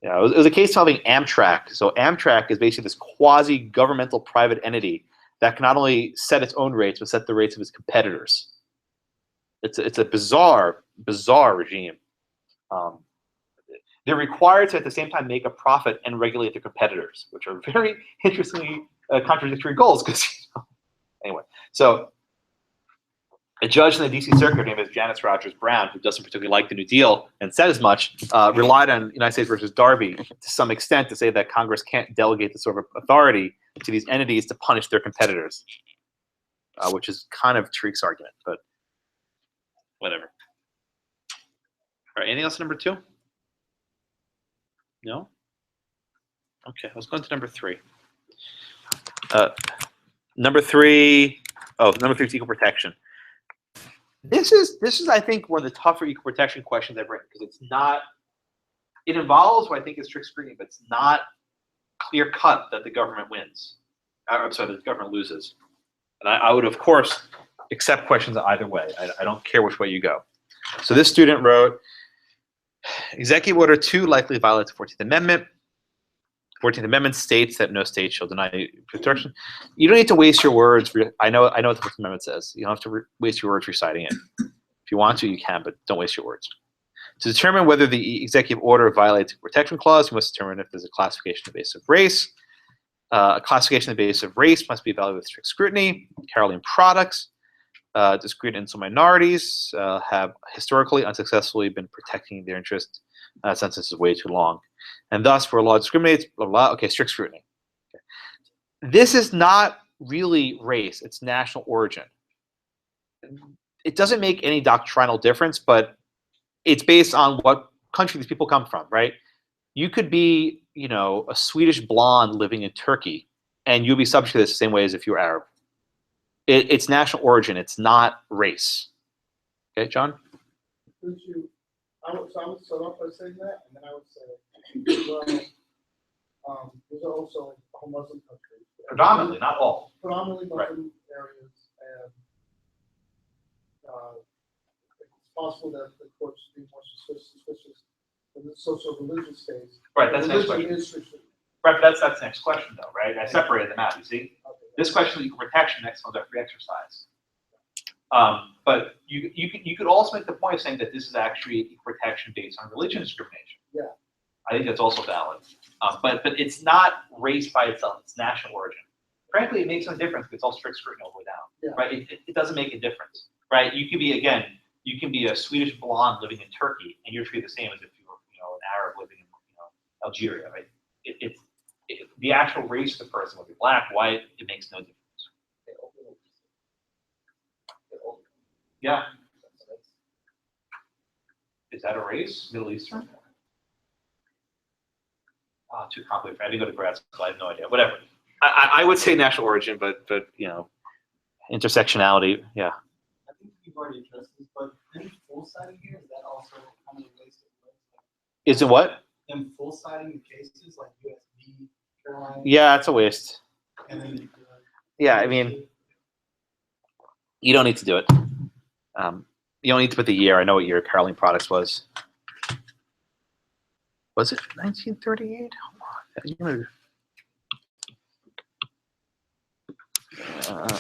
Yeah, it was a case involving Amtrak. So Amtrak is basically this quasi-governmental private entity that can not only set its own rates, but set the rates of its competitors. It's a bizarre regime. They're required to at the same time make a profit and regulate their competitors, which are very interestingly contradictory goals. Because anyway, so a judge in the D.C. Circuit named as Janice Rogers Brown, who doesn't particularly like the New Deal and said as much, relied on United States versus Darby to some extent to say that Congress can't delegate this sort of authority to these entities to punish their competitors, which is kind of Tariq's argument, but whatever. All right, anything else number 2? No? Okay, let's go into number 3. Number 3 is equal protection. This is I think one of the tougher equal protection questions I've written, because it involves what I think is strict scrutiny, but it's not clear cut that the government wins. I'm sorry, that the government loses. And I would of course accept questions either way. I don't care which way you go. So this student wrote, Executive Order 2 likely violates the 14th Amendment. 14th Amendment states that no state shall deny protection. You don't need to waste your words. I know what the 14th Amendment says. You don't have to waste your words reciting it. If you want to, you can, but don't waste your words. To determine whether the executive order violates the protection clause, you must determine if there's a classification on the basis of race. A classification on the basis of race must be evaluated with strict scrutiny. Caroline products. Discrete and some minorities have historically unsuccessfully been protecting their interests. Sentence is way too long. And thus, where law discriminates, blah, blah, okay, strict scrutiny. Okay. This is not really race, it's national origin. It doesn't make any doctrinal difference, but it's based on what country these people come from, right? You could be, a Swedish blonde living in Turkey, and you'll be subject to this the same way as if you're Arab. It's national origin, it's not race. Okay, John? I would start off by saying that, and then I would say, well, these are also all Muslim countries. Predominantly, not all. Predominantly Muslim areas, and it's possible that the courts be more suspicious in the social religious space. Right, that's the next Religion question. is restricted. Right, but that's the next question, though, right? I separated them out, you see? Okay. This question is equal protection, next one's our free exercise. But you could also make the point of saying that this is actually protection based on religion discrimination. Yeah. I think that's also valid. But it's not race by itself, it's national origin. Frankly, it makes no difference if it's all strict scrutiny all the way down, Yeah. right? It doesn't make a difference, right? You can be, again, you can be a Swedish blonde living in Turkey and you're treated the same as if you were, an Arab living in, Algeria, right? The actual race of the person, whether black, white, it makes no difference. Yeah. Is that a race? Middle Eastern? Too complicated. I didn't go to grad school. I have no idea. Whatever. I would say national origin, but intersectionality. Yeah. I think you've already addressed this, but in full citing here, is that also kind of a waste of words? Is it what? In full citing cases like USB, Carolina. Yeah, it's a waste. And then, Yeah, I mean, you don't need to do it. You don't need to put the year. I know what year Caroline Products was. Was it 1938?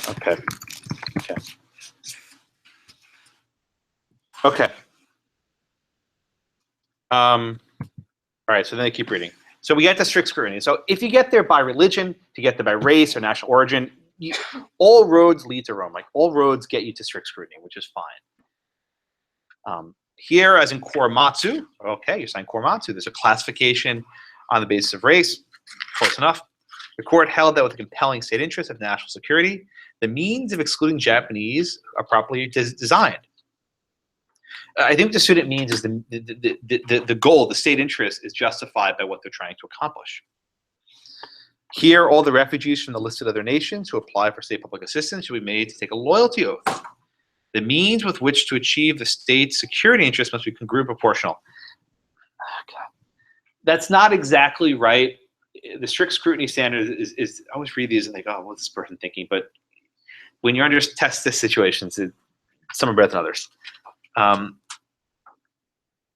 Okay. Okay. All right, so then they keep reading. So we get to strict scrutiny. So if you get there by religion, if you get there by race or national origin, all roads lead to Rome. Like all roads get you to strict scrutiny, which is fine. Here, as in Korematsu, okay, you sign Korematsu. There's a classification on the basis of race. Close enough. The court held that with a compelling state interest of national security, the means of excluding Japanese are properly designed. I think what the student means is the goal, the state interest, is justified by what they're trying to accomplish. Here, all the refugees from the listed other nations who apply for state public assistance should be made to take a loyalty oath. The means with which to achieve the state's security interest must be congruent proportional. That's not exactly right. The strict scrutiny standard is I always read these and think, oh, what's this person thinking? But when you're under test situations, some are better than others.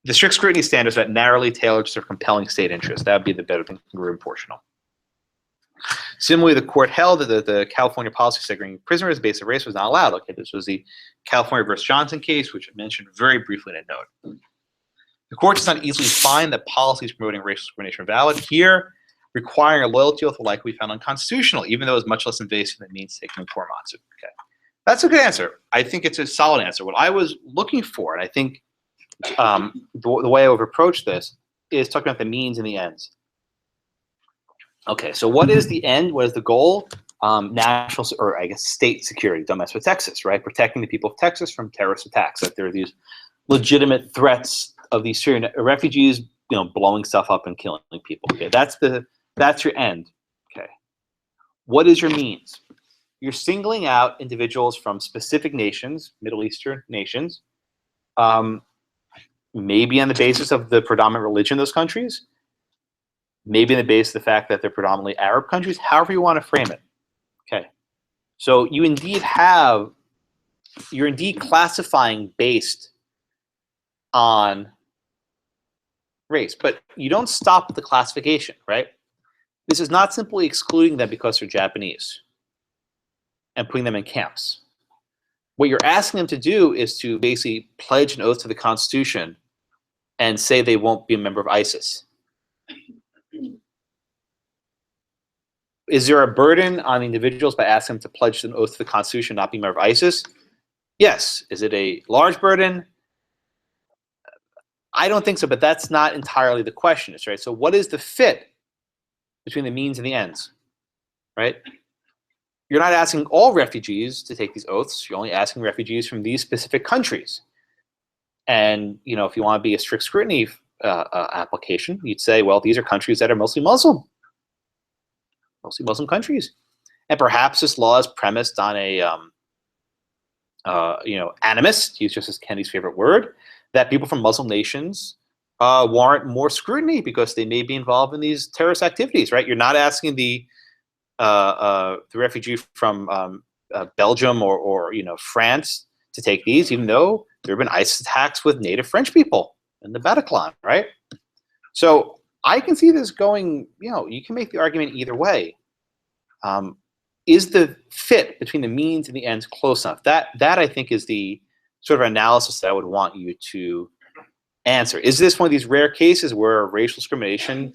The strict scrutiny standards that narrowly tailored to their compelling state interest. That would be the better than congruent proportional. Similarly, the court held that the California policy segregating prisoners based on race was not allowed. Okay, this was the California versus Johnson case, which I mentioned very briefly in a note. The court does not easily find that policies promoting racial discrimination are valid. Here, requiring a loyalty oath will likely be found unconstitutional, even though it's much less invasive than means taken in Korematsu. Okay, that's a good answer. I think it's a solid answer. What I was looking for, and I think the way I would approach this, is talking about the means and the ends. Okay, so what is the end? What is the goal? National, or I guess state security. Don't mess with Texas, right? Protecting the people of Texas from terrorist attacks. That there are these legitimate threats of these Syrian refugees, blowing stuff up and killing people. Okay, that's your end. Okay, what is your means? You're singling out individuals from specific nations, Middle Eastern nations, maybe on the basis of the predominant religion of those countries, maybe on the basis of the fact that they're predominantly Arab countries, however you want to frame it. Okay, so you're indeed classifying based on race, but you don't stop at the classification, right? This is not simply excluding them because they're Japanese and putting them in camps. What you're asking them to do is to basically pledge an oath to the Constitution and say they won't be a member of ISIS. Is there a burden on individuals by asking them to pledge an oath to the Constitution, not be a member of ISIS? Yes. Is it a large burden? I don't think so, but that's not entirely the question, right? So what is the fit between the means and the ends, right? You're not asking all refugees to take these oaths. You're only asking refugees from these specific countries. And, if you want to be a strict scrutiny application, you'd say, well, these are countries that are mostly Muslim countries. And perhaps this law is premised on a, animus, to use Justice Kennedy's favorite word, that people from Muslim nations warrant more scrutiny because they may be involved in these terrorist activities, right? You're not asking the refugee from Belgium or France to take these, even though there have been ISIS attacks with native French people in the Bataclan, right? So I can see this going, you can make the argument either way. is the fit between the means and the ends close enough? That I think is the sort of analysis that I would want you to answer. Is this one of these rare cases where racial discrimination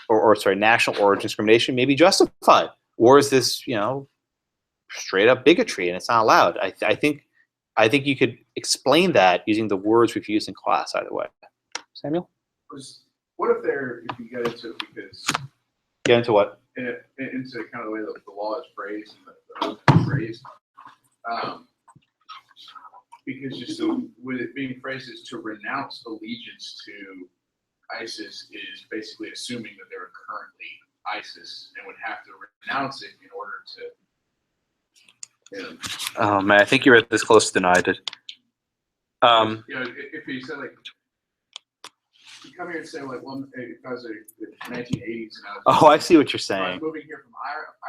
or sorry, national origin discrimination may be justified? Or is this, you know, straight up bigotry and it's not allowed? I think you could explain that using the words we've used in class either way. Samuel? What if you get into it because Get into what? into kind of the way that the law is phrased and the phrased, because just with it being phrased as to renounce allegiance to ISIS is basically assuming that they're currently ISIS and would have to renounce it in order to. You know, Oh man, I think you were this close than I did. you know, if you said like, you come here and say like, well, if I was the 1980s and I was. Oh, I see what you're If I was saying. moving here from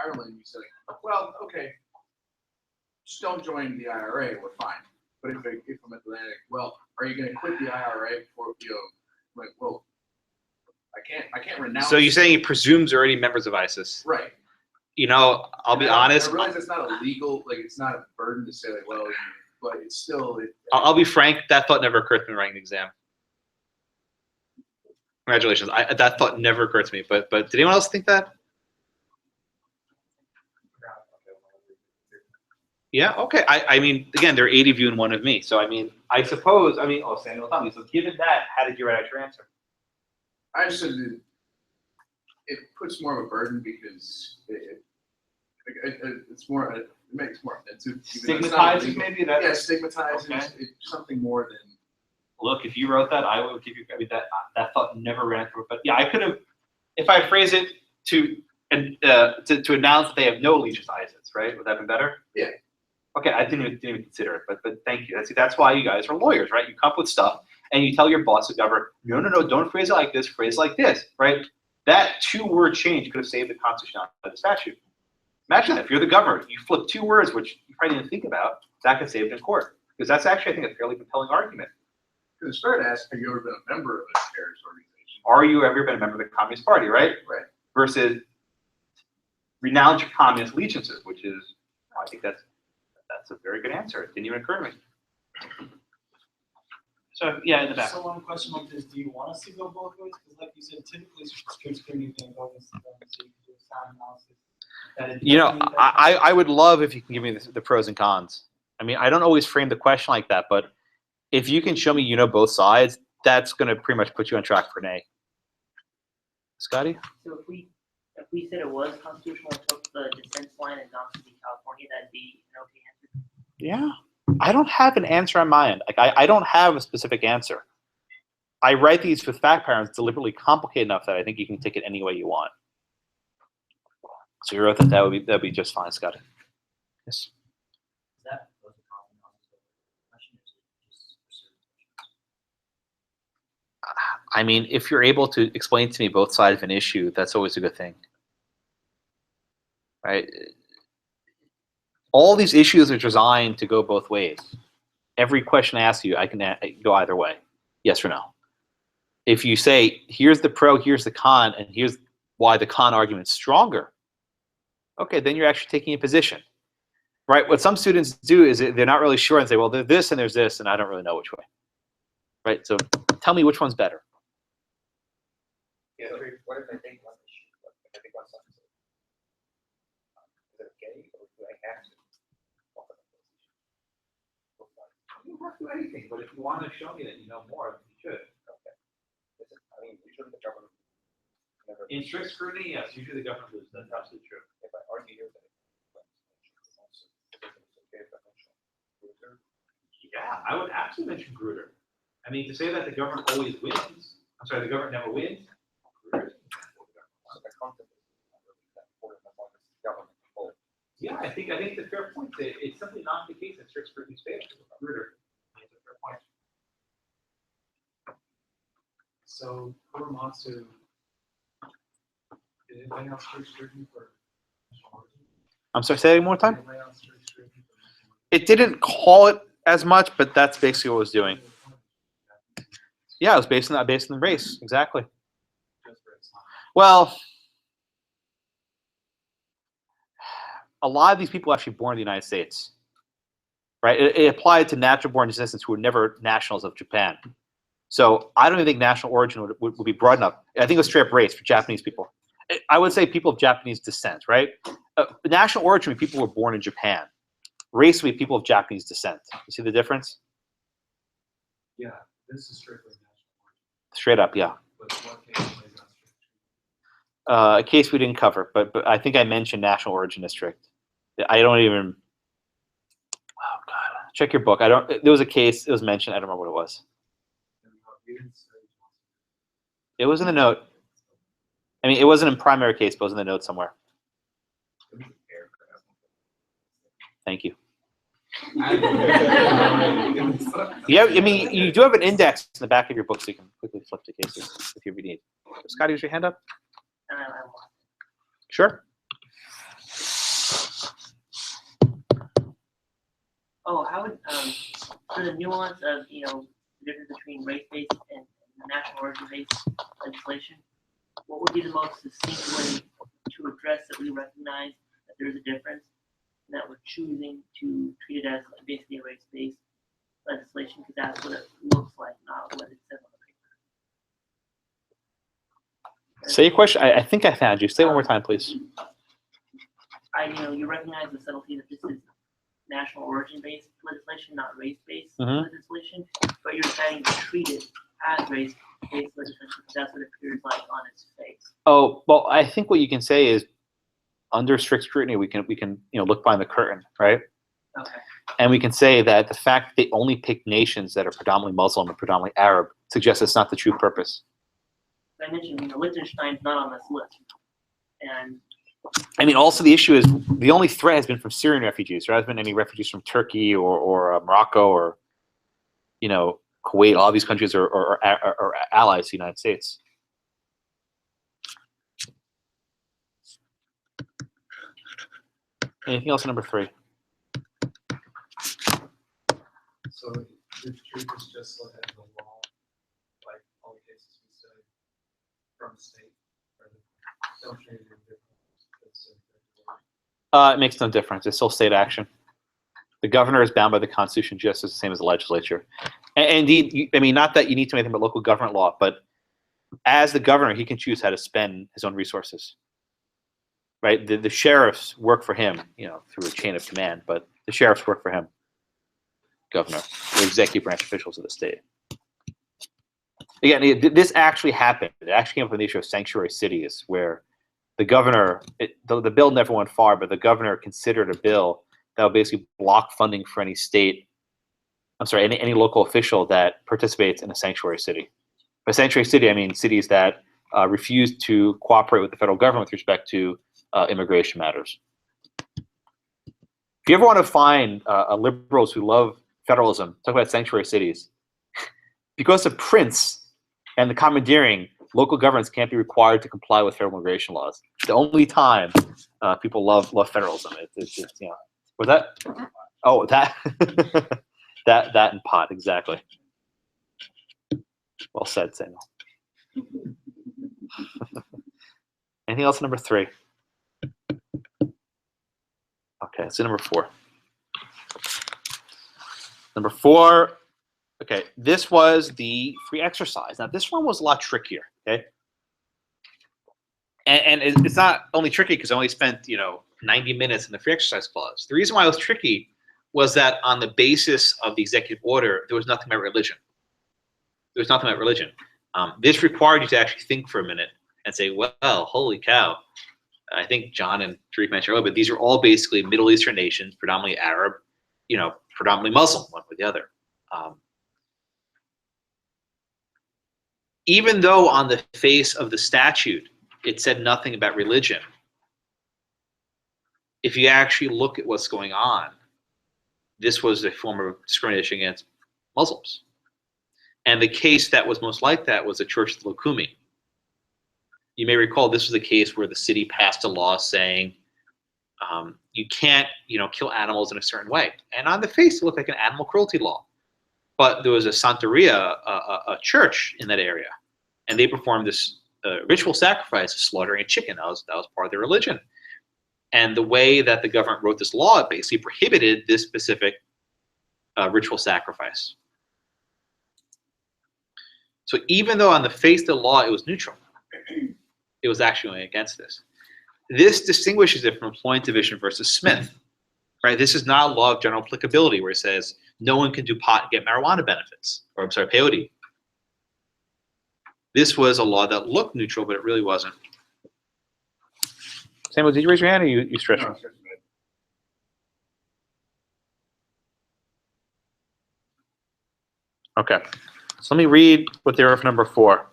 Ireland, you say, well, okay, just don't join the IRA, we're fine. But if I'm Atlantic, well, are you going to quit the IRA before, you know, like, well, I can't renounce. So you're saying he presumes they're already members of ISIS? Right. You know, I'll be And honest. I realize it's not illegal, like it's not a burden to say like, well, but it's still. I'll be frank. That thought never occurred to me writing the exam. Congratulations. That thought never occurred to me. But did anyone else think that? Yeah. Okay. I mean, again, there are 8 of you and 1 of me. So I mean, I suppose. I mean, oh, Samuel, tell me. So given that, how did you write out your answer? I just said that it puts more of a burden because it's more. It makes more offensive. even though it's not Stigmatizes illegal. maybe that. Yeah, stigmatizes. Okay. It's something more than. Look, if you wrote that, I would give you. I mean, that thought never ran through. But yeah, I could have, if I phrase it to announce that they have no allegiance to ISIS, right? Would that be better? Yeah. Okay, I didn't even consider it, but thank you. That's why you guys are lawyers, right? You come up with stuff and you tell your boss, the governor, no, don't phrase it like this, phrase it like this, right? That 2-word change could have saved the constitutionality of the statute. Imagine that if you're the governor, you flip 2 words, which you probably didn't think about, that could save it in court. Because that's actually, I think, a fairly compelling argument. Because it's fair to ask, have you ever been a member of a terrorist organization? Are you ever been a member of the Communist Party, right? Right. Versus renounce your communist allegiances, which is, I think that's a very good answer. It didn't even occur to me. So yeah, in the back. So one question like this, do you want us to go both ways? Because like you said, typically strict scrutiny is going to go against them, so you can do a sound analysis. That it You know, definitely- I would love if you can give me the pros and cons. I mean, I don't always frame the question like that, but if you can show me you know both sides, that's going to pretty much put you on track for an A. Scotty? So if we said it was constitutional and took the dissent line and Johnson v. California, that'd be an okay answer. Yeah. I don't have an answer on my end. Like I don't have a specific answer. I write these with fact patterns deliberately complicated enough that I think you can take it any way you want. So you wrote that'd be just fine, Scotty. Yes. Is that was a common question, or is it just for certain questions? I mean, if you're able to explain to me both sides of an issue, that's always a good thing. Right? All these issues are designed to go both ways. Every question I ask you, I can go either way, yes or no. If you say, here's the pro, here's the con, and here's why the con argument's stronger, okay, then you're actually taking a position. Right? What some students do is they're not really sure and say, well, there's this and there's this, and I don't really know which way. Right? So tell me which one's better. Yeah, what if I take one issue? If I take one subject? Is it okay, or do I have to talk about those issues? Both sides. You don't have to do anything, but if you want to show me that you know more, you should. Okay. I mean, usually the government never. In strict scrutiny, yes, usually the government loses. That's absolutely true. If I argue here that it's okay if I mention Luther, Yeah, I would absolutely mention Grutter. I mean, to say that the government always wins, I'm sorry, the government never wins. Grutter. so the concept is not really that important as long as the government controls. Yeah, I think it's a fair point. It's simply not the case that strict scrutiny fails. Grutter. It's a fair point. So who wants to? Did anybody else strict scrutiny for national origin? I'm sorry, say it one more time. Anybody else strict scrutiny for national origin? It didn't call it as much, but that's basically what it was doing. Yeah, it was based on the race, exactly. Just race, huh? Well, a lot of these people were actually born in the United States, right? It applied to natural-born descendants who were never nationals of Japan. So I don't even think national origin would be broad enough. I think it was straight up race for Japanese people. I would say people of Japanese descent, right? National origin would be people who were born in Japan. Race would be people of Japanese descent. You see the difference? Yeah, this is strictly national. Straight up, yeah. But what case was not strict? A case we didn't cover, but I think I mentioned national origin district. I don't even. Oh God! Check your book. I don't. There was a case. It was mentioned. I don't remember what it was. You didn't say It was in the note. I mean, it wasn't in primary case, but it was in the note somewhere. Thank you. Yeah, I mean, you do have an index in the back of your book, so you can quickly flip to cases if you need. Scotty, use your hand up. Sure. Oh, how would, for the nuance of, the difference between race-based and national origin-based legislation, what would be the most succinct way to address that we recognize that there is a difference, and that we're choosing to treat it as basically a race-based legislation, because that's what it looks like, not what it says on the paper. Say your question. I think I found you. Say it one more time, please. You recognize the subtlety that this is national origin-based legislation, not race-based Mhm. legislation, but you're saying to treat it as race-based legislation because that's what it appears like on its face. Oh well, I think what you can say is, under strict scrutiny, we can look behind the curtain, right? Okay. And we can say that the fact that they only pick nations that are predominantly Muslim or predominantly Arab suggests it's not the true purpose. I mentioned, Liechtenstein's not on this list, and I mean, also the issue is the only threat has been from Syrian refugees. There hasn't been any refugees from Turkey or Morocco or, Kuwait. All these countries are allies to the United States. Anything else on number 3? So the truth is just look at the law, like all the cases we say from the state, or don't change it different. It makes no difference. It's still state action. The governor is bound by the Constitution just as the same as the legislature. And indeed, not that you need to do anything but local government law, but as the governor, he can choose how to spend his own resources. Right? The sheriffs work for him, through a chain of command, but the sheriffs work for him, governor, the executive branch officials of the state. Again, this actually happened. It actually came up with the issue of sanctuary cities, where the governor, the bill never went far, but the governor considered a bill that would basically block funding for any any local official that participates in a sanctuary city. By sanctuary city, I mean cities that refuse to cooperate with the federal government with respect to immigration matters. If you ever want to find liberals who love federalism, talk about sanctuary cities. Because of Prince and the commandeering, local governments can't be required to comply with federal immigration laws. The only time people love federalism. Was that? Oh, that that and pot, exactly. Well said, Samuel. Anything else? Number 3. Okay, so number 4. Number 4. Okay, this was the free exercise. Now, this one was a lot trickier. Okay, and it's not only tricky because I only spent 90 minutes in the free exercise clause. The reason why it was tricky was that on the basis of the executive order, there was nothing about religion. There was nothing about religion. This required you to actually think for a minute and say, well, holy cow. I think John and Tariq mentioned earlier, but these are all basically Middle Eastern nations, predominantly Arab, predominantly Muslim, one with the other. Even though on the face of the statute, it said nothing about religion, if you actually look at what's going on, this was a form of discrimination against Muslims. And the case that was most like that was the Church of the Lukumi. You may recall this was a case where the city passed a law saying you can't, kill animals in a certain way. And on the face, it looked like an animal cruelty law. But there was a Santeria, a church in that area, and they performed this ritual sacrifice of slaughtering a chicken. That was part of their religion. And the way that the government wrote this law, it basically prohibited this specific ritual sacrifice. So even though on the face of the law it was neutral, it was actually going against this. This distinguishes it from employment division versus Smith, right? This is not a law of general applicability where it says no one can do pot and get marijuana benefits, or I'm sorry, peyote. This was a law that looked neutral, but it really wasn't. Samuel, did you raise your hand or you stretched? No, it's- Okay. So let me read what they were for number 4.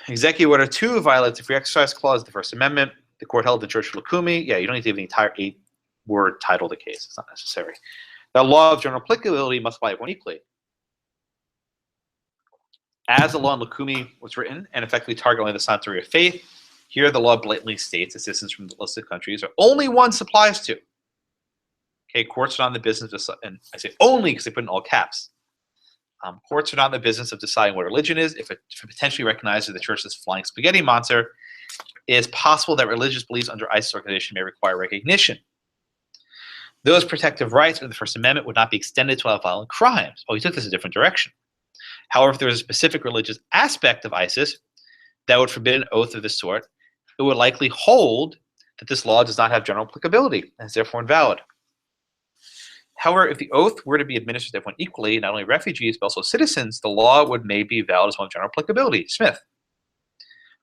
Executive Order 2 violates the Free Exercise Clause of the First Amendment. The court held in Church of Lukumi. Yeah, you don't need to give the entire 8-word title of the case. It's not necessary. The law of general applicability must apply everyone equally. As the law in Lukumi was written and effectively target only the sanctuary of faith, here the law blatantly states that citizens from the listed countries are only one applies to. Okay, courts are not in the business of, and I say only because they put in all caps. Courts are not in the business of deciding what religion is. If it potentially recognizes the church as flying spaghetti monster, it is possible that religious beliefs under ISIS organization may require recognition. Those protective rights under the First Amendment would not be extended to all violent crimes. Oh, he took this a different direction. However, if there is a specific religious aspect of ISIS that would forbid an oath of this sort, it would likely hold that this law does not have general applicability and is therefore invalid. However, if the oath were to be administered to everyone equally, not only refugees but also citizens, the law would maybe be valid as one of general applicability. Smith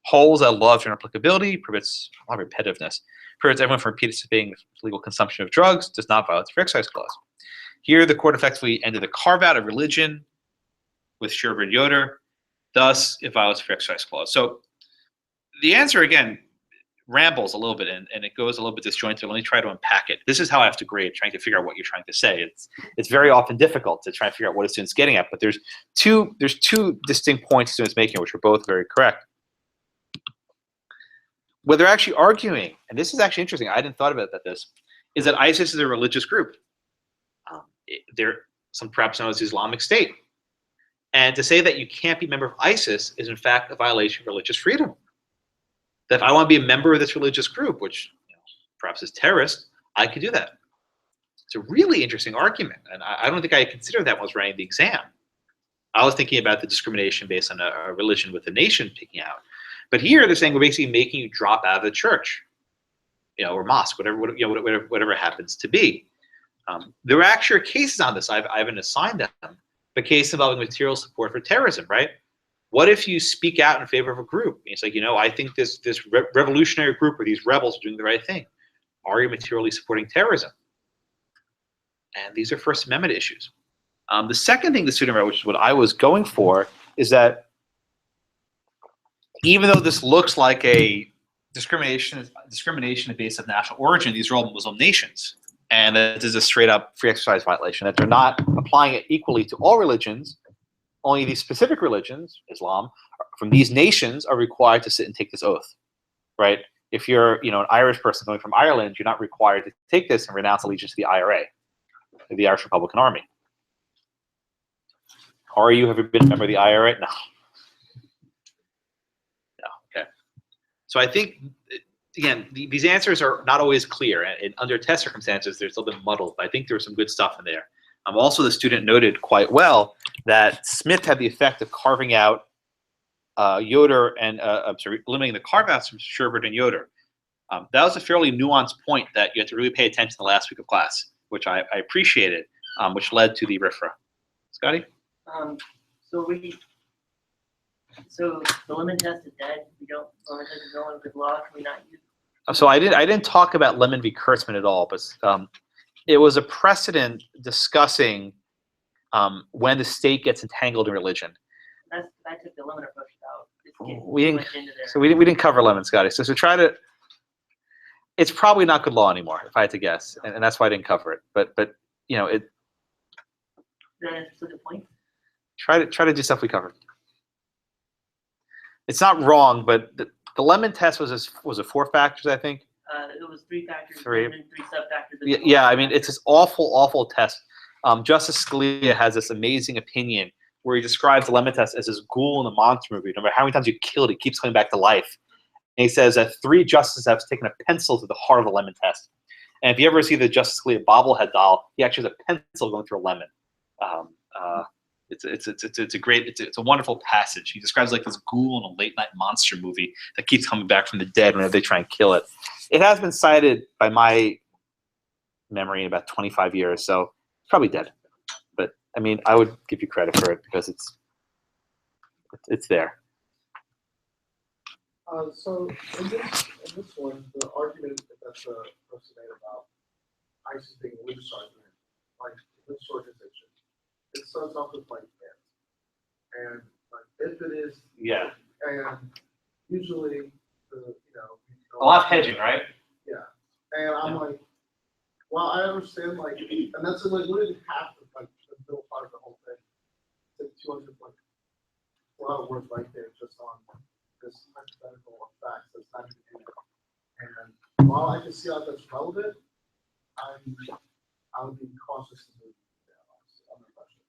holds that law of general applicability prohibits a lot of repetitiveness, prohibits everyone from participating in legal consumption of drugs, does not violate the Free Exercise Clause. Here, the court effectively ended the carve-out of religion with Sherber and Yoder, thus it violates the Free Exercise Clause. So the answer, again, rambles a little bit and it goes a little bit disjointed. Let me try to unpack it. This is how I have to grade, trying to figure out what you're trying to say. It's very often difficult to try and figure out what a student's getting at, but there's two distinct points students making, which are both very correct. What they're actually arguing, and this is actually interesting, I didn't thought about this, is that ISIS is a religious group. They're perhaps known as the Islamic State. And to say that you can't be a member of ISIS is in fact a violation of religious freedom. That if I want to be a member of this religious group, which perhaps is terrorist, I could do that. It's a really interesting argument, and I don't think I considered that when I was writing the exam. I was thinking about the discrimination based on a religion with a nation picking out. But here they're saying we're basically making you drop out of the church, or mosque, whatever it happens to be. There are actually cases on this. I haven't assigned them, but cases involving material support for terrorism, right? What if you speak out in favor of a group? It's like, I think this revolutionary group or these rebels are doing the right thing. Are you materially supporting terrorism? And these are First Amendment issues. The second thing the student wrote, which is what I was going for, is that even though this looks like a discrimination based on national origin, these are all Muslim nations. And that is a straight up free exercise violation, that they're not applying it equally to all religions. Only these specific religions, Islam, from these nations are required to sit and take this oath, right? If you're, an Irish person going from Ireland, you're not required to take this and renounce allegiance to the IRA, the Irish Republican Army. Have you been a member of the IRA? No. Okay. So I think, again, these answers are not always clear, and under test circumstances, they're still bit muddled. But I think there's some good stuff in there. Also, the student noted quite well that Smith had the effect of carving out Yoder and eliminating the carve-outs from Sherbert and Yoder. That was a fairly nuanced point that you had to really pay attention to the last week of class, which I appreciated, which led to the RFRA. Scotty? So the lemon test is dead. Lemon test is no longer good law. Can we not use it? So I didn't talk about Lemon v. Kurtzman at all, but it was a precedent discussing when the state gets entangled in religion. I took the lemon approach out. We didn't cover Lemon, Scotty. So try to. It's probably not good law anymore, if I had to guess, and that's why I didn't cover it. But it. That's the point. Try to do stuff we covered. It's not wrong, but the Lemon test was a 4 factors, I think. It was 3 factors, 3. and then 3 sub-factors. Yeah, I mean, it's this awful test. Justice Scalia has this amazing opinion where he describes the Lemon test as this ghoul in the monster movie. No matter how many times you kill it, it keeps coming back to life. And he says that 3 justices have taken a pencil to the heart of the lemon test. And if you ever see the Justice Scalia bobblehead doll, he actually has a pencil going through a lemon. It's a wonderful passage. He describes like this ghoul in a late night monster movie that keeps coming back from the dead whenever they try and kill it. It has been cited by my memory in about 25 years, so it's probably dead. But I mean, I would give you credit for it because it's there. So in this one, the argument that the person made about ISIS being a witch argument, like this organization, it starts off with like if, and like if it is, Yeah. and usually A lot of hedging, right? Yeah, and I'm like, well, I understand like, and that's like literally half of like the middle part of the whole thing. It's like 200 like a lot of words right there just on this hypothetical facts that's not even in it. And while I can see how that's relevant, I would be cautious to move on the question.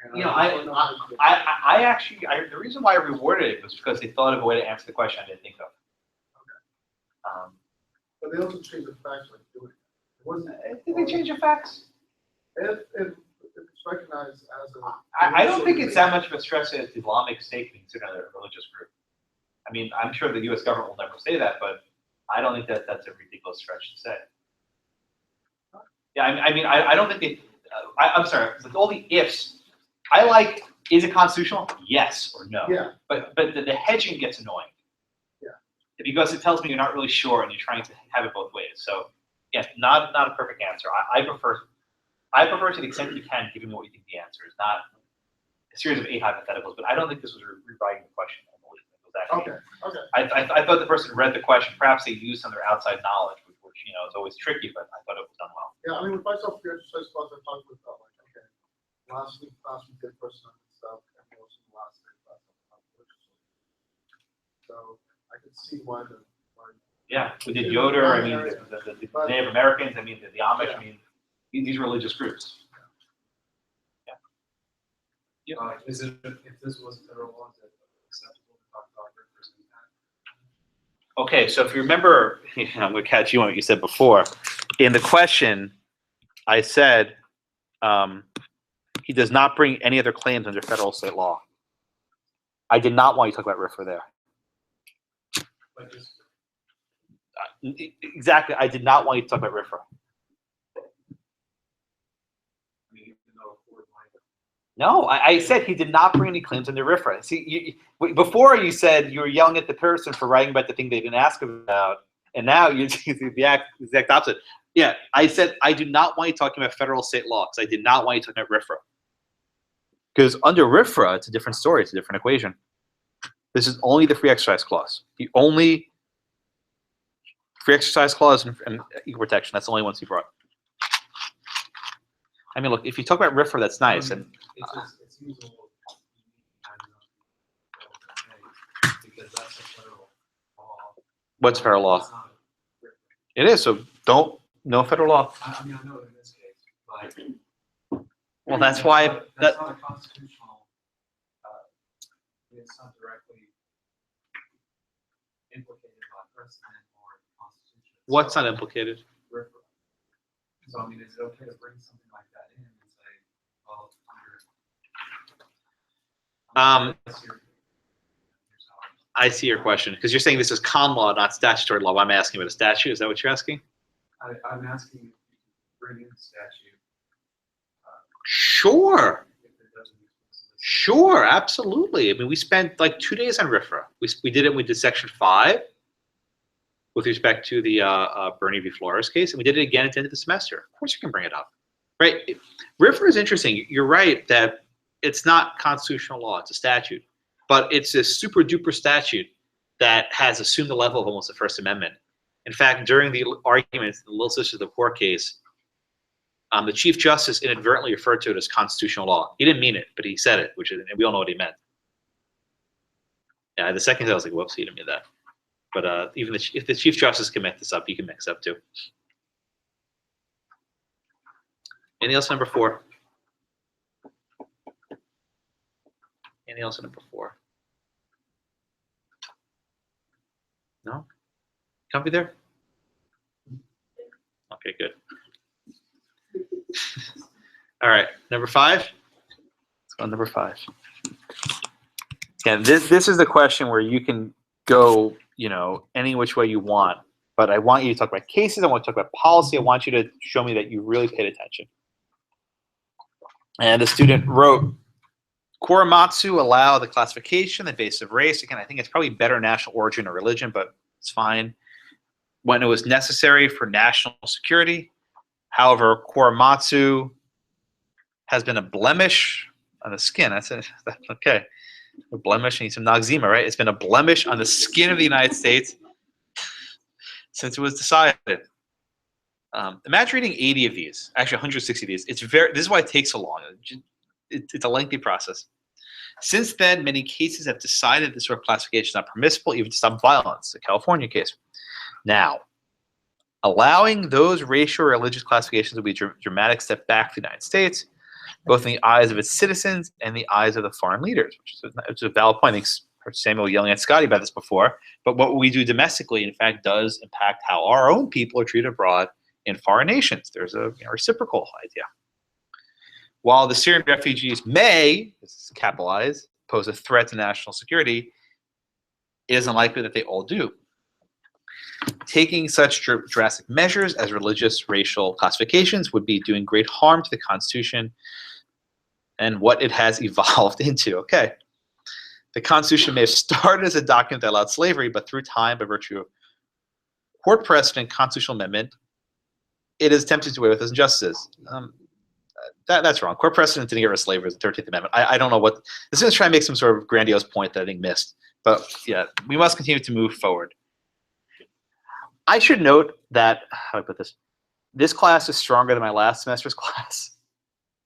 And You know, just don't how to do it. I actually, the reason why I rewarded it was because they thought of a way to answer the question I didn't think of. But they also change the facts like doing it. It wasn't. Did they change the facts? If it's recognized as a. I don't think it's that much of a stretch that the Islamic State can consider a religious group. I mean, I'm sure the U.S. government will never say that, but I don't think that that's a ridiculous stretch to say. Yeah, I don't think they. I'm sorry, with all the ifs, I like, is it constitutional? Yes or no. Yeah. But the hedging gets annoying. Yeah. Because it tells me you're not really sure and you're trying to have it both ways. So, yeah, not a perfect answer. I prefer to the extent you can, giving me what you think the answer is, not a series of 8 hypotheticals. But I don't think this was rewriting the question. I believe it was actually. Okay. I thought the person read the question. Perhaps they used some of their outside knowledge, which is always tricky. But I thought it was done well. Yeah, I mean, with myself, the exercise class, I talked with like, okay, last week we did personal stuff, and we also last week class on religious. So I could see why Yeah, we did Yoder. I mean, the Native Americans. I mean, the Amish. Yeah. I mean, these religious groups. Is it, if this was federal law, is it acceptable to talk about representation? Okay, so if you remember, I'm going to catch you on what you said before. In the question, I said he does not bring any other claims under federal state law. I did not want you to talk about RFRA there. Like this, Exactly, I did not want you to talk about RFRA. I mean, even though Ford might. No, I said he did not bring any claims under RFRA. See, before you said you were yelling at the person for writing about the thing they didn't ask about, and now you're the exact opposite. Yeah, I said I do not want you talking about federal state law because I did not want you talking about RFRA. Because under RFRA, it's a different story. It's a different equation. This is only the free exercise clause. The only free exercise clause and equal protection. That's the only ones he brought. I mean, look, if you talk about RFRA, that's nice. And It's usable. Because that's a federal law. what's federal law? It's not a- It is. So no federal law. I mean, I know in this case, but. Well, that's why That's not a constitutional, it's not directly implicated by precedent or the Constitution. What's not itself. implicated? RFRA. So I mean, is it okay to bring something like that in and say, well, under. That's your- here's how I see your question because you're saying this is con law, not statutory law. I'm asking about a statute. Is that what you're asking? I'm asking if you can bring in statute. Sure. If it doesn't explicitly say- Sure, absolutely. I mean, we spent like 2 days on RFRA. We did it. We did Section 5 with respect to the Bernie v. Flores case, and we did it again at the end of the semester. Of course, you can bring it up, right? RFRA is interesting. You're right that it's not constitutional law; it's a statute, but it's a super duper statute that has assumed the level of almost the First Amendment. In fact, during the arguments, the Little Sisters of the Poor case, the Chief Justice inadvertently referred to it as constitutional law. He didn't mean it, but he said it, and we all know what he meant. Yeah, the second time I was like, whoops, he didn't mean that. But even if the Chief Justice can make this up, he can mix up too. Anything else on number 4? Anything else on number 4? No? Comfy there? Okay, good. All right, number 5. Let's go on number 5. Again, this is the question where you can go, any which way you want. But I want you to talk about cases. I want to talk about policy. I want you to show me that you really paid attention. And the student wrote, Korematsu allow the classification, the base of race. Again, I think it's probably better national origin or religion, but it's fine. When it was necessary for national security. However, Korematsu has been a blemish on the skin. That's it. Okay. A blemish, and some noxema, right? It's been a blemish on the skin of the United States since it was decided. Imagine reading 80 of these, actually 160 of these. This is why it takes so long. It's a lengthy process. Since then, many cases have decided this sort of classification is not permissible, even to stop violence, the California case. Now, allowing those racial or religious classifications will be a dramatic step back for the United States, both in the eyes of its citizens and the eyes of the foreign leaders, which is a valid point. I think heard Samuel yelling at Scotty about this before, but what we do domestically, in fact, does impact how our own people are treated abroad in foreign nations. There's a reciprocal idea. While the Syrian refugees may, this is capitalized, pose a threat to national security, it is unlikely that they all do. Taking such drastic measures as religious racial classifications would be doing great harm to the Constitution and what it has evolved into. Okay. The Constitution may have started as a document that allowed slavery, but through time, by virtue of court precedent, constitutional amendment, it is attempted to do away with as injustices. That's wrong. Court precedent didn't get rid of slavery as the 13th Amendment. I don't know what. This is going to try and make some sort of grandiose point that I think missed. But yeah, we must continue to move forward. I should note that, how do I put this? This class is stronger than my last semester's class.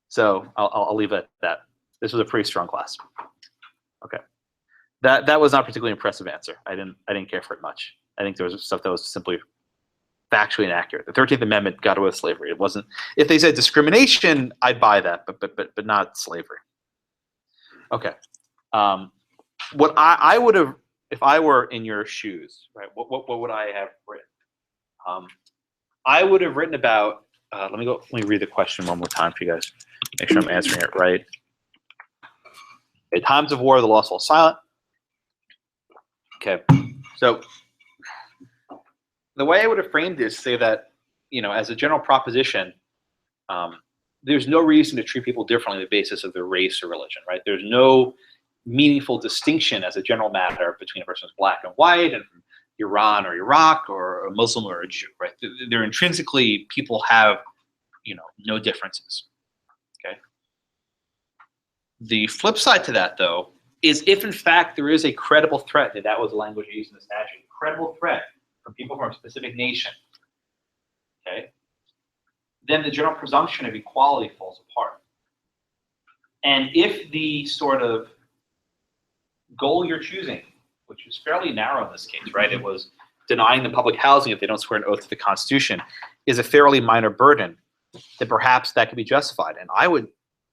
So I'll leave it at that. This was a pretty strong class. Okay. That was not a particularly impressive answer. I didn't care for it much. I think there was stuff that was simply factually inaccurate. The 13th Amendment got away with slavery. It wasn't. If they said discrimination, I'd buy that, but not slavery. Okay. What I would have, if I were in your shoes, right? What would I have written? I would have written about. Let me read the question one more time for you guys. Make sure I'm answering it right. Okay, times of war, the law falls silent. Okay, so the way I would have framed this, say that, as a general proposition, there's no reason to treat people differently on the basis of their race or religion, right? There's no meaningful distinction as a general matter between a person who's black and white and from Iran or Iraq or a Muslim or a Jew, right? They're intrinsically, people have, no differences, okay? The flip side to that, though, is if in fact there is a credible threat, that was the language used in the statute, credible threat from people from a specific nation, okay, then the general presumption of equality falls apart. And if the sort of goal you're choosing, which is fairly narrow in this case, right, it was denying them public housing if they don't swear an oath to the Constitution, is a fairly minor burden, then perhaps that could be justified. And I would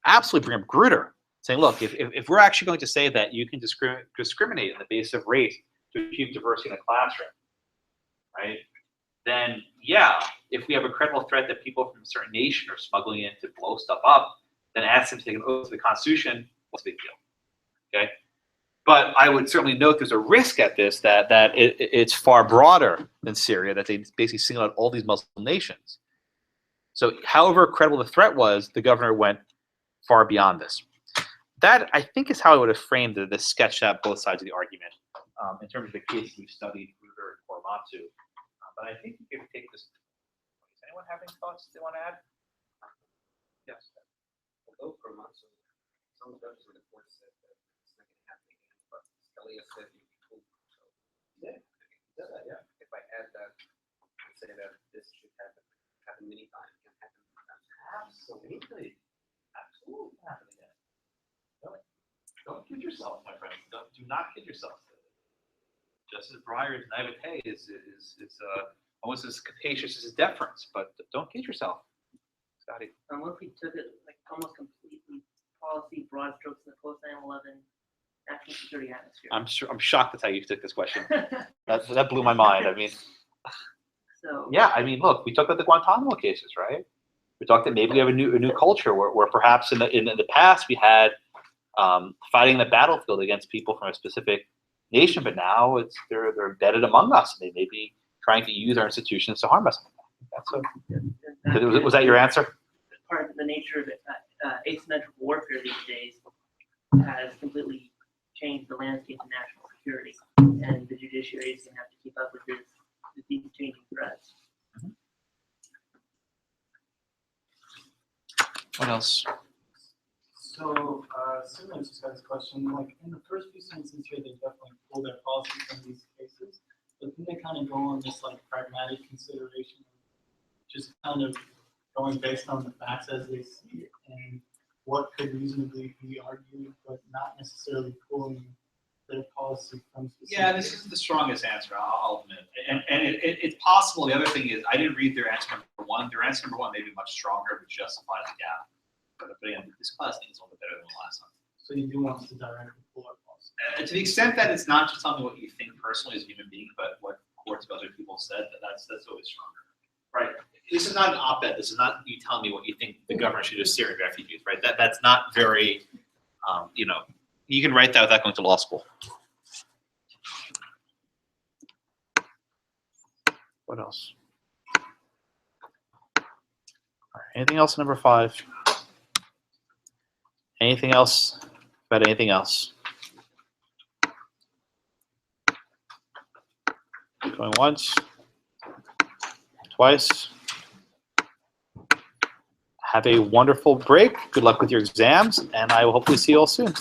absolutely bring up Grutter, saying, look, if we're actually going to say that you can discriminate on the basis of race to achieve diversity in a classroom, right, then yeah, if we have a credible threat that people from a certain nation are smuggling in to blow stuff up, then ask them to take an oath to the Constitution, what's the big deal, okay? But I would certainly note there's a risk at this that it's far broader than Syria, that they basically single out all these Muslim nations. So however credible the threat was, the governor went far beyond this. That, I think, is how I would have framed this sketch out both sides of the argument in terms of the cases we've studied, Grutter and Korematsu. But I think you could take this. Does anyone have any thoughts they want to add? Yes. Although Korematsu, some judges in the court said that it's not going to happen again, but Scalia said you'd be cool. So yeah. If I add that and say that this should happen many times, can happen many times. Absolutely. Absolutely happen again. Don't kid yourself, my friend. Do not kid yourself. Justice Breyer's naivete is almost as capacious as his deference, but don't kid yourself. Scotty. What if we took it like almost completely policy, broad strokes in the post 9/11 national security atmosphere. I'm shocked that's how you took this question. That blew my mind. I mean, So yeah, I mean, look, we talked about the Guantanamo cases, right? We talked that maybe we have a new culture where perhaps in the past we had fighting the battlefield against people from a specific nation, but now they're embedded among us, and they may be trying to use our institutions to harm us. Was that your answer? part of the nature of it, asymmetrical warfare these days has completely changed the landscape of national security, and the judiciary is going to have to keep up with these changing threats. What else? So, similar to Scott's question, like in the first few sentences here, they definitely pull their policy from these cases, but then they kind of go on this like pragmatic consideration, just kind of going based on the facts as they see it and what could reasonably be argued, but not necessarily pulling their policy from specific. Yeah, this is the strongest answer, I'll admit. And it's possible, the other thing is, I didn't read their answer number one. Their answer number one may be much stronger, but justifies the gap. But again, this class thing is a little bit better than the last one. So you do want us to directly pull our policy. To the extent that it's not just telling me what you think personally as a human being, but what courts of other people said, that's always stronger. Right? This is not an op-ed. This is not you telling me what you think the government should do with Syrian refugees, right? That's not very, you can write that without going to law school. What else? All right, anything else, number 5? Anything else about anything else? Going once, twice. Have a wonderful break. Good luck with your exams, and I will hopefully see you all soon.